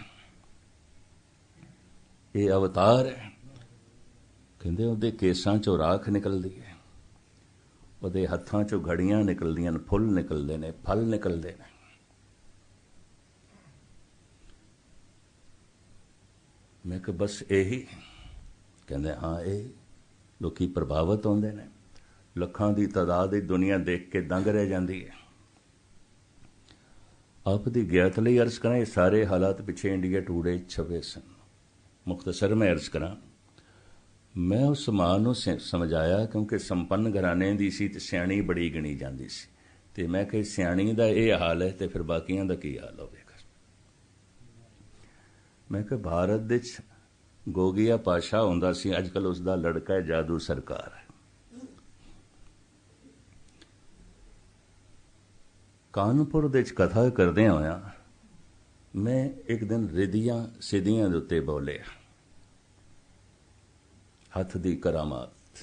ਇਹ ਅਵਤਾਰ ਹੈ। ਕਹਿੰਦੇ ਉਹਦੇ ਕੇਸਾਂ ਚੋਂ ਰਾਖ ਨਿਕਲਦੀ ਹੈ, ਉਹਦੇ ਹੱਥਾਂ ਚੋਂ ਘੜੀਆਂ ਨਿਕਲਦੀਆਂ ਨੇ, ਫੁੱਲ ਨਿਕਲਦੇ ਨੇ, ਫਲ ਨਿਕਲਦੇ ਨੇ। ਮੈਂ ਕਿਹਾ ਬਸ ਇਹੀ? ਕਹਿੰਦੇ ਹਾਂ ਇਹ। ਲੋਕੀ ਪ੍ਰਭਾਵਿਤ ਹੁੰਦੇ ਨੇ, ਲੱਖਾਂ ਦੀ ਤਾਦਾਦ ਦੀ ਦੁਨੀਆ ਦੇਖ ਕੇ ਦੰਗ ਰਹਿ ਜਾਂਦੀ ਹੈ। ਆਪ ਦੀ ਗਿਆਤ ਲਈ ਅਰਜ਼ ਕਰਾਂ, ਇਹ ਸਾਰੇ ਹਾਲਾਤ ਪਿੱਛੇ ਇੰਡੀਆ ਟੂਡੇ ਛਪੇ ਸਨ। ਮੁਖਤਸਰ ਮੈਂ ਅਰਜ਼ ਕਰਾਂ, ਮੈਂ ਉਸ ਮਾਂ ਨੂੰ ਸਮਝਾਇਆ ਕਿਉਂਕਿ ਸੰਪੰਨ ਘਰਾਣੇ ਦੀ ਸੀ ਤੇ ਸਿਆਣੀ ਬੜੀ ਗਿਣੀ ਜਾਂਦੀ ਸੀ, ਤੇ ਮੈਂ ਕਿਹਾ ਸਿਆਣੀ ਦਾ ਇਹ ਹਾਲ ਹੈ ਤੇ ਫਿਰ ਬਾਕੀਆਂ ਦਾ ਕੀ ਹਾਲ ਹੋਵੇਗਾ। ਮੈਂ ਕਿਹਾ ਭਾਰਤ ਵਿੱਚ ਗੋਗੀਆ ਪਾਸ਼ਾ ਹੁੰਦਾ ਸੀ, ਅੱਜ ਕੱਲ੍ਹ ਉਸ ਦਾ ਲੜਕਾ ਹੈ ਜਾਦੂ ਸਰਕਾਰ ਹੈ। ਕਾਨਪੁਰ ਦੇ ਵਿੱਚ ਕਥਾ ਕਰਦਿਆਂ ਹੋਇਆਂ ਮੈਂ ਇੱਕ ਦਿਨ ਰਿਧੀਆਂ ਸਿੱਧੀਆਂ ਦੇ ਉੱਤੇ ਬੋਲਿਆ, ਹੱਥ ਦੀ ਕਰਾਮਾਤ।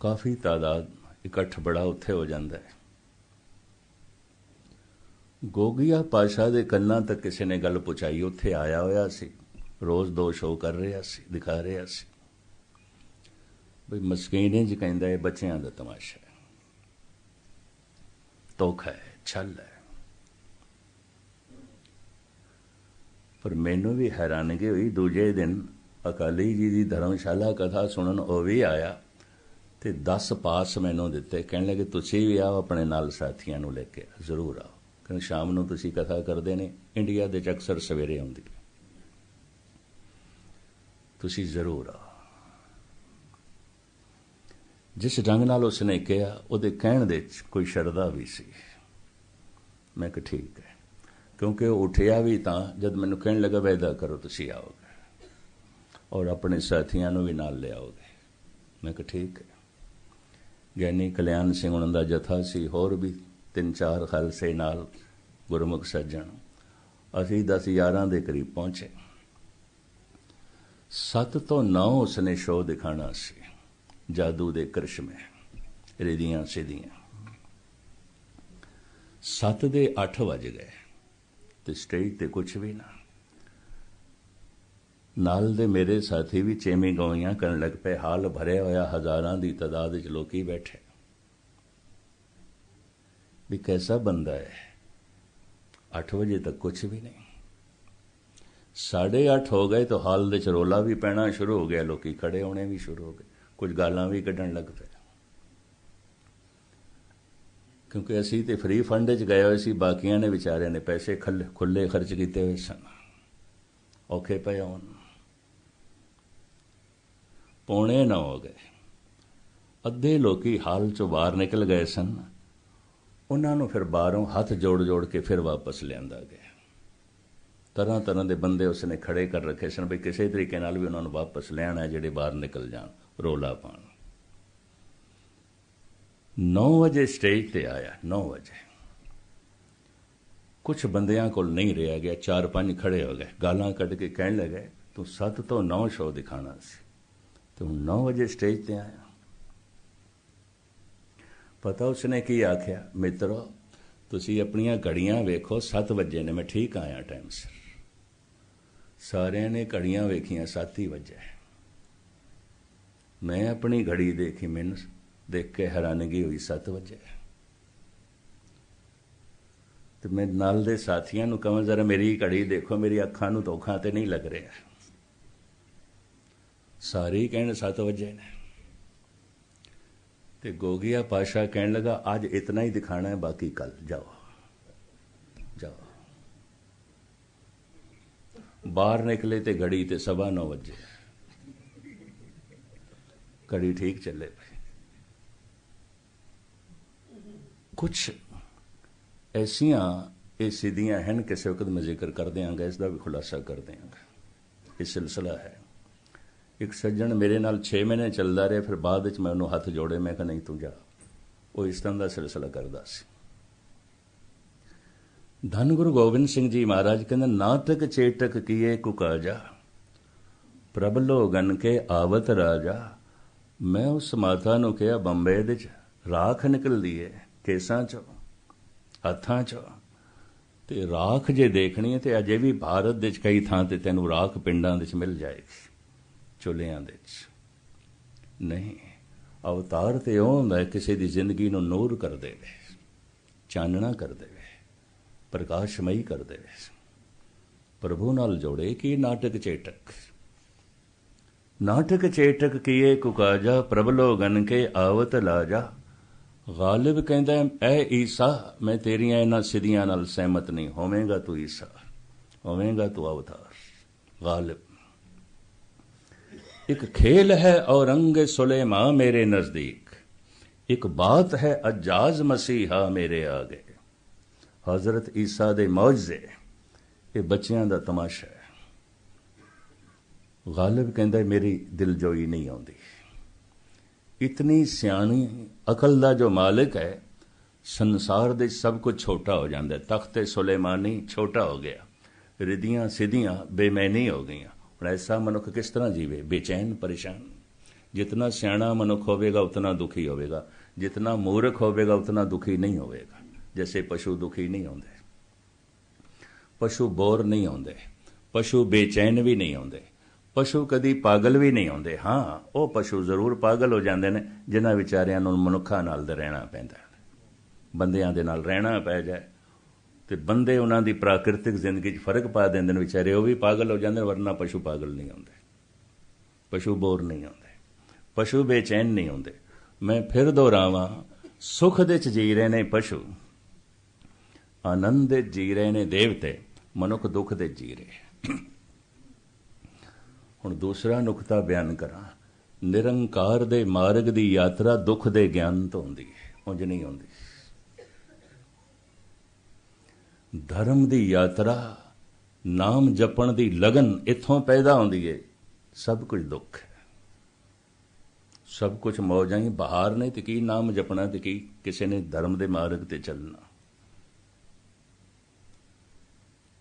ਕਾਫੀ ਤਾਦਾਦ ਇਕੱਠ ਬੜਾ ਉੱਥੇ ਹੋ ਜਾਂਦਾ ਹੈ। ਗੋਗੀਆ ਪਾਸ਼ਾ ਦੇ ਕੰਨਾਂ ਤੱਕ ਕਿਸੇ ਨੇ ਗੱਲ ਪਹੁੰਚਾਈ, ਉੱਥੇ ਆਇਆ ਹੋਇਆ ਸੀ, ਰੋਜ਼ 2 ਸ਼ੋਅ ਕਰ ਰਿਹਾ ਸੀ, ਦਿਖਾ ਰਿਹਾ ਸੀ। ਬਈ ਮਸਕੀਨ ਇੰਝ ਕਹਿੰਦਾ ਇਹ ਬੱਚਿਆਂ ਦਾ ਤਮਾਸ਼ਾ ਹੈ, ਧੋਖਾ ਹੈ, ਛਲ ਹੈ। ਪਰ ਮੈਨੂੰ ਵੀ ਹੈਰਾਨਗੀ ਹੋਈ, ਦੂਜੇ ਦਿਨ ਅਕਾਲੀ ਜੀ ਦੀ ਧਰਮਸ਼ਾਲਾ ਕਥਾ ਸੁਣਨ ਉਹ ਵੀ ਆਇਆ ਤੇ 10 ਪਾਸ ਮੈਨੂੰ ਦਿੱਤੇ। ਕਹਿਣ ਲੱਗੇ ਤੁਸੀਂ ਵੀ ਆਓ, ਆਪਣੇ ਨਾਲ ਸਾਥੀਆਂ ਨੂੰ ਲੈ ਕੇ ਜ਼ਰੂਰ ਆਓ, ਕਿਉਂਕਿ ਸ਼ਾਮ ਨੂੰ ਤੁਸੀਂ ਕਥਾ ਕਰਦੇ ਨੇ, ਇੰਡੀਆ ਦੇ 'ਚ ਅਕਸਰ ਸਵੇਰੇ ਆਉਂਦੀ, ਤੁਸੀਂ ਜ਼ਰੂਰ ਆਓ। ਜਿਸ ਢੰਗ ਨਾਲ ਉਸਨੇ ਕਿਹਾ, ਉਹਦੇ ਕਹਿਣ ਦੇ 'ਚ ਕੋਈ ਸ਼ਰਧਾ ਵੀ ਸੀ। ਮੈਂ ਕਿਹਾ ਠੀਕ ਹੈ, ਕਿਉਂਕਿ ਉਹ ਉੱਠਿਆ ਵੀ ਤਾਂ ਜਦ ਮੈਨੂੰ ਕਹਿਣ ਲੱਗਾ ਵਾਅਦਾ ਕਰੋ ਤੁਸੀਂ ਆਓਗੇ ਔਰ ਆਪਣੇ ਸਾਥੀਆਂ ਨੂੰ ਵੀ ਨਾਲ ਲਿਆਓਗੇ। ਮੈਂ ਕਿਹਾ ਠੀਕ ਹੈ। ਗਿਆਨੀ ਕਲਿਆਣ ਸਿੰਘ ਉਹਨਾਂ ਦਾ ਜਥਾ ਸੀ, ਹੋਰ ਵੀ 3-4 ਖਾਲਸੇ ਨਾਲ ਗੁਰਮੁਖ ਸੱਜਣ। ਅਸੀਂ 10-11 ਦੇ ਕਰੀਬ ਪਹੁੰਚੇ। 7 ਤੋਂ 9 ਉਸਨੇ ਸ਼ੋਅ ਦਿਖਾਣਾ ਸੀ, ਜਾਦੂ ਦੇ ਕਰਿਸ਼ਮੇ, ਰਿਧੀਆਂ ਸਿੱਧੀਆਂ। 7 ਦੇ 8 ਵੱਜ ਗਏ ਤੇ ਸਟੇਜ ਤੇ ਕੁਛ ਵੀ ਨਾ। ਨਾਲ ਦੇ ਮੇਰੇ ਸਾਥੀ ਵੀ ਚੇਮੀ ਗਾਉਈਆਂ ਕਰਨ ਲੱਗ ਪਏ। ਹਾਲ ਭਰਿਆ ਹੋਇਆ, ਹਜ਼ਾਰਾਂ ਦੀ ਤਾਦਾਦ ਵਿੱਚ ਲੋਕੀ ਬੈਠੇ। ਵੀ ਕੈਸਾ ਬੰਦਾ ਹੈ। 8 ਵਜੇ ਤੱਕ ਕੁਛ ਵੀ ਨਹੀਂ। 8:30 ਹੋ ਗਏ ਤਾਂ ਹਾਲ ਦੇ 'ਚ ਰੌਲਾ ਵੀ ਪੈਣਾ ਸ਼ੁਰੂ ਹੋ ਗਿਆ, ਲੋਕੀ ਖੜੇ ਹੋਣੇ ਵੀ ਸ਼ੁਰੂ ਹੋ ਗਏ, ਕੁਝ ਗਾਲਾਂ ਵੀ ਕੱਢਣ ਲੱਗ ਪਏ। ਕਿਉਂਕਿ ਅਸੀਂ ਤੇ ਫ੍ਰੀ ਫੰਡ 'ਚ ਗਏ ਹੋਏ ਸੀ, ਬਾਕੀਆਂ ਨੇ ਵਿਚਾਰਿਆਂ ਨੇ ਪੈਸੇ ਖੁੱਲੇ ਖਰਚ ਕੀਤੇ ਹੋਏ ਸਨ, ਔਖੇ ਪਏ ਹੋਣ। 8:45 ਹੋ ਗਏ। ਅੱਧੇ ਲੋਕੀ ਹਾਲ 'ਚੋਂ ਬਾਹਰ ਨਿਕਲ ਗਏ ਸਨ। ਉਹਨਾਂ ਨੂੰ ਫਿਰ ਬਾਹਰੋਂ ਹੱਥ ਜੋੜ ਜੋੜ ਕੇ ਫਿਰ ਵਾਪਸ ਲਿਆਂਦਾ ਗਿਆ। तरह तरह के बंदे उसने खड़े कर रखे सन भी किसी तरीके नाल भी उन्होंने वापस लिया ਜਿਹੜੇ बाहर निकल जान रोला पान। 9 वजे स्टेज ते आया, 9 वजे कुछ बंदियां कोल नहीं रहा गया, 4-5 खड़े हो गए, गालां कढ़ के कहन लगे तू 7 तो 9 शो दिखाना सी तो 9 वजे स्टेज ते आया। पता उसने की आख्या, मित्रो तुसी अपनियां घड़ियां वेखो, 7 वजे ने, मैं ठीक आया टाइम सिर। सारे ने घड़ियां वेखियां, 7 ही वजे। मैं अपनी घड़ी देखी, मैनू देख के हैरानगी हुई, 7 वजे। तो मैं नाल दे साथियों नूं कहां जरा मेरी घड़ी देखो, मेरी अखां नूं धोखा ते नहीं लग रहा। सारे ही कहण 7 वजे ने। ते गोगिया पाशा कहने लगा आज इतना ही दिखाना है, बाकी कल जाओ जाओ। बाहर निकले ते घड़ी ते 9:15 वजे। घड़ी ठीक चले भाई। कुछ ऐसियां ये सिद्धियां हैं, किसी वक्त मैं जिक्र कर देंगे, इसका भी खुलासा कर देंगे। ये सिलसिला है। एक सज्जन मेरे नाल 6 महीने चलता रहे, फिर बाद में मैं उन्होंने हाथ जोड़े, मैं कहा नहीं तू जा। वो इस तरह का सिलसिला करता सी। धन गुरु गोबिंद सिंह जी महाराज कहते नाटक चेटक किए कुकाजा, प्रभ लोगन के आवत राजा। मैं उस माता नूं कहा बंबे दे राख निकलदी है केसां चों हत्थां चों, ते राख जे देखनी है तो अजे भी भारत दे कई थां ते तैनूं राख पिंडां दे मिल जाएगी, चुलियां दे नहीं। अवतार ते ओह हुंदा किसी दी जिंदगी नूं नूर कर देवे, चानना कर देवे, प्रकाशमयी कर देवे, प्रभु नाल जोड़े। कि नाटक चेटक, नाटक चेटक किए कुकाजा, प्रभ लोगन के आवत लाजा। गालिब कहता है ऐ ईसा मैं तेरियां इन्हां सिद्धियां नाल सहमत नहीं, होवेगा तू ईसा, होवेगा तू अवतार। गालिब एक खेल है औरंग सुलेमा मेरे नजदीक, एक बात है अज्जाज मसीहा मेरे आगे। हजरत ईसा दे मौजज़े ये बच्चियां दा तमाशा है। गालिब कहता मेरी दिलजोई नहीं आती। इतनी सियाणी अकल दा जो मालिक है, संसार दे सब कुछ छोटा हो जाता है। तख्ते सुलेमानी छोटा हो गया, रिधियां सिद्धियां बेमैनी हो गई। ऐसा मनुख किस तरह जीवे, बेचैन परेशान। जितना सियाणा मनुख होवेगा उतना दुखी होवेगा, जितना मूर्ख होवेगा उतना दुखी नहीं होवेगा। जैसे पशु दुखी नहीं होंगे, पशु बोर नहीं होंगे, पशु बेचैन भी नहीं होंगे, पशु कदी पागल भी नहीं होंगे। हाँ वो पशु जरूर पागल हो जाते हैं जिन्हां विचारियां नूं मनुखां नाल रहना पैंदा, बंदियां दे नाल रहना पै जाए तो बंदे उन्हां दी प्राकृतिक जिंदगी फर्क पा देंदे ने, विचारे वो भी पागल हो जाते, वरना पशु पागल नहीं होंगे, पशु बोर नहीं होंगे, पशु बेचैन नहीं होंगे। मैं फिर दोहरावां, सुख दे जी रहे ने पशु, आनंद जी रहे ने देवते, मनुख दुख दे जी रहे। हुण दूसरा नुकता बयान करा। निरंकार दे मार्ग दी यात्रा दुख दे ज्ञान तो होंदी है, उंज नहीं होंदी। धर्म दी यात्रा नाम जपण दी लगन इत्थों पैदा होंदी है। सब कुछ दुख है, सब कुछ मौजां ही बहार ने, ते की नाम जपना, ते की किसी ने धर्म दे मार्ग ते चलना।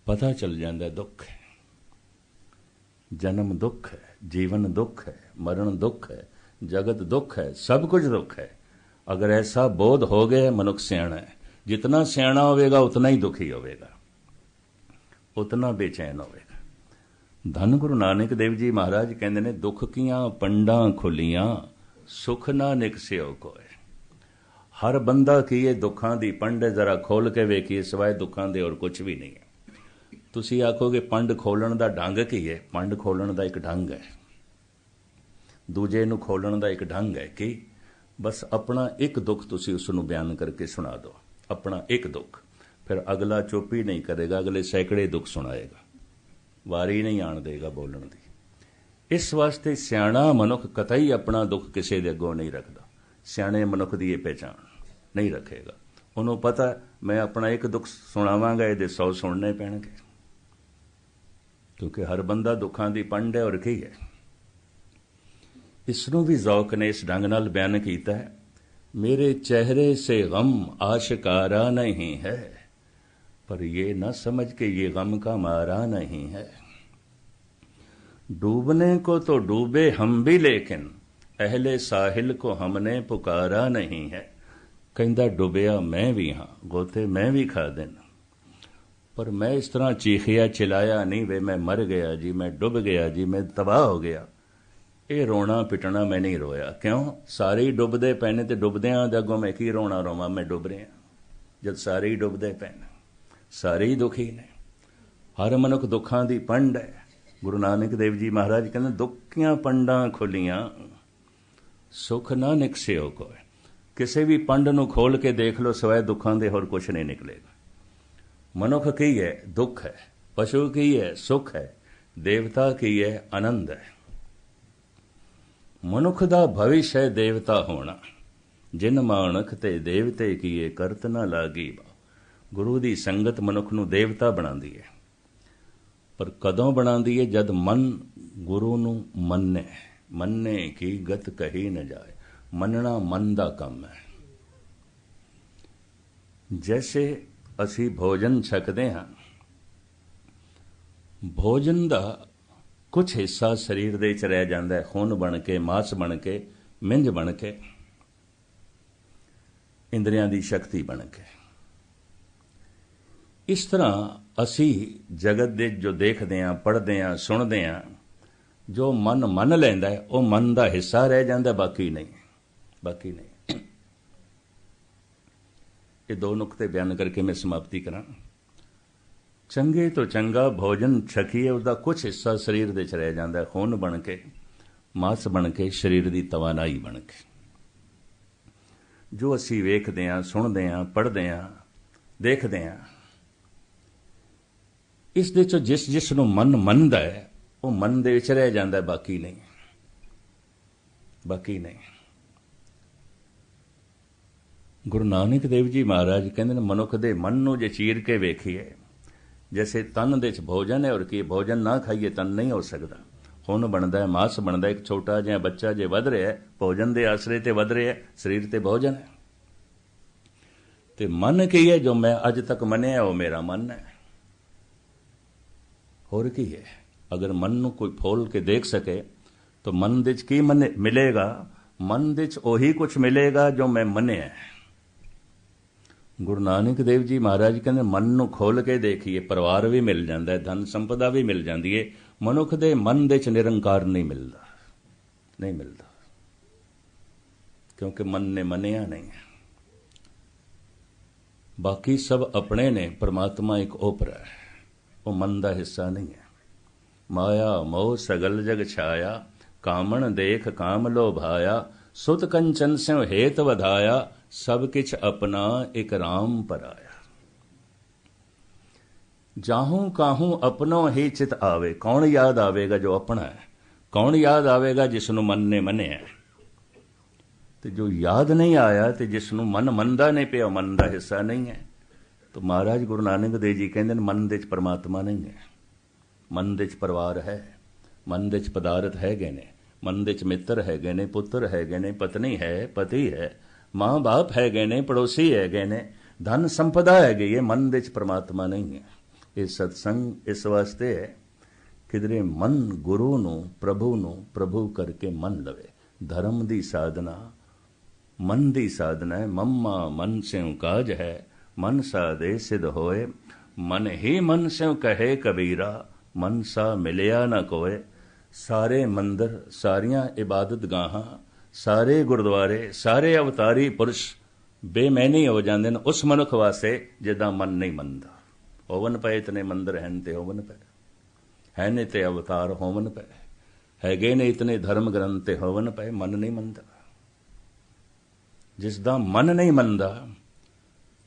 पता चल जाता है दुख है, जन्म दुख है, जीवन दुख है, मरण दुख है, जगत दुख है, सब कुछ दुख है। अगर ऐसा बोध हो गया मनुख सियाणा है। जितना सियाणा होवेगा उतना ही दुखी होवेगा, उतना बेचैन होवेगा। धन गुरु नानक देव जी महाराज कहते ने दुख कियां पंडां खुलियां, सुख ना निकसियो कोय। हर बंदा की ये दुखां दी पंड जरा खोल के वेखिए, सिवाय दुखां दे और कुछ भी नहीं है। तुसी आखोगे पंड खोलण दा ढंग की है? पंड खोलण दा एक ढंग है, दूजे नूं खोलण दा एक ढंग है कि बस अपना एक दुख तुसी उसनूं बयान करके सुना दो, अपना एक दुख, फिर अगला चुप ही नहीं करेगा, अगले सैकड़े दुख सुनाएगा, वारी नहीं आण देगा बोलण दी। इस वास्ते सियाणा मनुख कतई अपना दुख किसी दे अगों नहीं रखदा। सियाणे मनुख दी ये पहचान नहीं रखेगा। उन्होंने पता मैं अपना एक दुख सुनावांगा, ये 100 सुनने पैणगे। क्योंकि हर बंदा दुखां दी पंड है और की है। इसनों भी ज़ौक ने इस ढंग नाल बयान कीता है, मेरे चेहरे से गम आशिकारा नहीं है, पर ये न समझ के ये गम का मारा नहीं है। डूबने को तो डूबे हम भी, लेकिन अहले साहिल को हमने पुकारा नहीं है। कहंदा डुबिया मैं भी हाँ, गोते मैं भी खा देना, पर मैं इस तरह चीखिया चिल्लाया नहीं, वे मैं मर गया जी, मैं डुब गया जी, मैं तबाह हो गया। ये रोना पिटना मैं नहीं रोया। क्यों? सारे ही डुबदे पै ने, ते डुबदियां दे अगों मैं की रोना रोवां, मैं डुब रहा जद सारे ही डुबदे पै ने, सारे ही दुखी ने। हर मनुख दुखां दी पंड है। गुरु नानक देव जी महाराज कहते दुखियां पंडां खुलियां, सुख ना निकसियो कोई। किसी भी पंड नूं खोल के देख लो, सिवाय दुखां दे होर कुछ नहीं निकलेगा। मनुख की है दुख है, पशु की है सुख है, देवता की है आनंद है। मनुख दा भविष्य है देवता होना, जिन मानक ते देवते कीए करत ना लागी। गुरु दी संगत मनुख नूं देवता बनांदी है, पर कदों बनांदी है? जद मन गुरु नूं मन्ने। मन्ने की गत कही न जाए। मनना मन दा काम है। जैसे असी भोजन छकदे हां, भोजन दा कुछ हिस्सा शरीर दे च रह जांदा है, खून बन के, मांस बन के, मिंज बन के, इंद्रियां दी शक्ति बन के। इस तरह असी जगत दे जो देखदे हां, पढ़दे हां, सुणदे हां, जो मन मन लैंदा है वो मन दा हिस्सा रह जांदा, बाकी नहीं, बाकी नहीं। ये दो नुक्ते बयान करके मैं समाप्ति करां। चंगे तो चंगा भोजन छकीए, उसका कुछ हिस्सा शरीर दे च रह जांदा है, खून बन के, मांस बन के, शरीर दी तवानाई बन के। जो असी वेखदे हां, सुणदे हां, पढ़दे हां, देखदे हां, इस दे चो जिस जिस नूं मन मनदा है वो मन दे विच रह जांदा है, बाकी नहीं, बाकी नहीं। गुरु नानक देव जी महाराज कहंदे ने मनुख दे मन नूं जे चीर के वेखीए, जैसे तन दे च भोजन है और कि भोजन ना खाइए तन नहीं हो सकदा। खून बनदा है, मांस बनदा है, एक छोटा जिहा बच्चा जे वध रहा है भोजन दे आसरे ते वध रहा है, शरीर ते भोजन है। ते मन की है जो मैं अज तक मनिया वो मेरा मन है, होर की है। अगर मन नूं कोई फोल के देख सके तो मन दे च की मिलेगा? मन दे च ओही कुछ मिलेगा जो मैं मनिया है। गुरु नानक देव जी महाराज कहते मन नूं खोल के देखिए, परिवार भी मिल जाता है, धन संपदा भी मिल जाती है, मनुख दे मन दे च निरंकार नहीं मिलता, नहीं मिलता, क्योंकि मन ने मनिया नहीं है। बाकी सब अपने ने, परमात्मा एक ओपरा है, वो मन दा हिस्सा नहीं है। माया मोह सगल जग छाया, कामण देख काम लोभाया, सुत कंचन स्यों हेत वधाया, सब किछ अपना एक राम पर आया। जाहूं काहूं अपनों ही चित आवे। कौन याद आवेगा? जो अपना है। कौन याद आवेगा? जिसनों मन ने मनिया। तो जो याद नहीं आया तो जिसनों मन मनदा नहीं पिया, मन का हिस्सा नहीं है। तो महाराज गुरु नानक देव जी कहते हैं मन दे च परमात्मा नहीं है, मन दे च परिवार है, मन दे च पदार्थ है गए ने, मन दे च मित्र है गए ने, पुत्र है गए ने, पत्नी है, पति है, माँ बाप है गए ने, पड़ोसी है गए ने, धन संपदा है गई है, मन दे च परमात्मा नहीं है। ये सत्संग इस वास्ते है किधरे मन गुरु नू प्रभु करके मन लवे। धर्म दी साधना मन दी साधना है। मम्मा मन स्यों काज है, मन सा दे सिद्ध होए, मन ही मन स्यों कहे कबीरा, मन सा मिलिया न कोय। सारे मंदिर, सारियां इबादत गाहां, सारे गुरुद्वारे, सारे अवतारी पुरुष बेमैनी हो जाते हैं उस मनुख वास्ते जिदा मन नहीं मनता। होवन पे इतने मंदिर हैं ते होवन पे है ने, ते अवतार होवन पे हैगे ने, इतने धर्म ग्रंथ ते होवन पे, मन नहीं मनता। जिसदा मन नहीं मनता,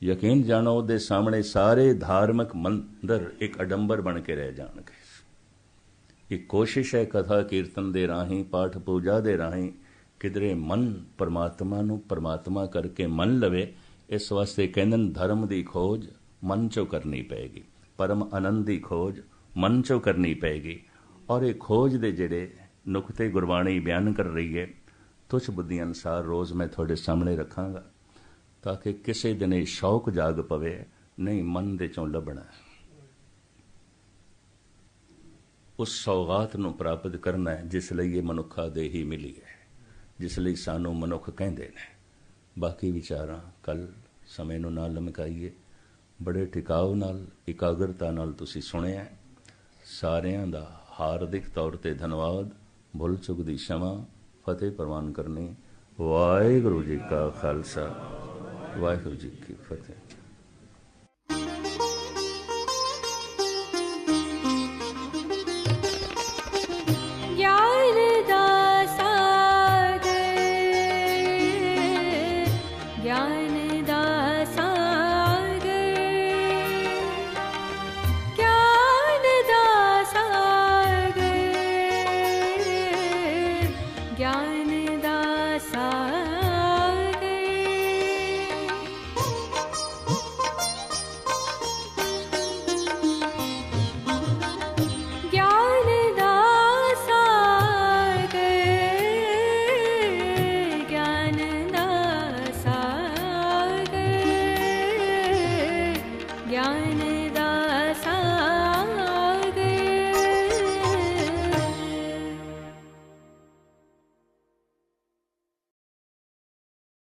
यकीन जानो दे सामने सारे धार्मिक मंदिर एक अडंबर बन के रह जाणगे। एक कोशिश है कथा कीर्तन दे राही, पाठ पूजा दे राही किधरे मन परमात्मा नू परमात्मा करके मन लवे। इस वास्ते कहंदे धर्म दी खोज मन चो करनी पेगी, परम आनंद दी खोज मन चो करनी पेगी। और ये खोज दे जेड़े नुकते गुरबाणी बयान कर रही है, तुछ बुद्धि अनुसार रोज़ मैं थोड़े सामने रखांगा, ताकि किसी दिन ये शौक जाग पवे, नहीं मन दे चों लभना। उस सौगात नूं प्राप्त करना है जिस लिए ये मनुखा देही मिली है, जिस लिए सानू मनुख कहंदे ने। बाकी विचारां कल समय नूं ना लमकाइए, बड़े टिकाव नाल इकाग्रता नाल तुसीं सुणिया। सारियां दा हार्दिक तौर ते धन्यवाद। भुल चुक दी क्षमा, फतेह प्रवान करनी। वाहिगुरू जी का खालसा, वाहिगुरू जी की फतेह।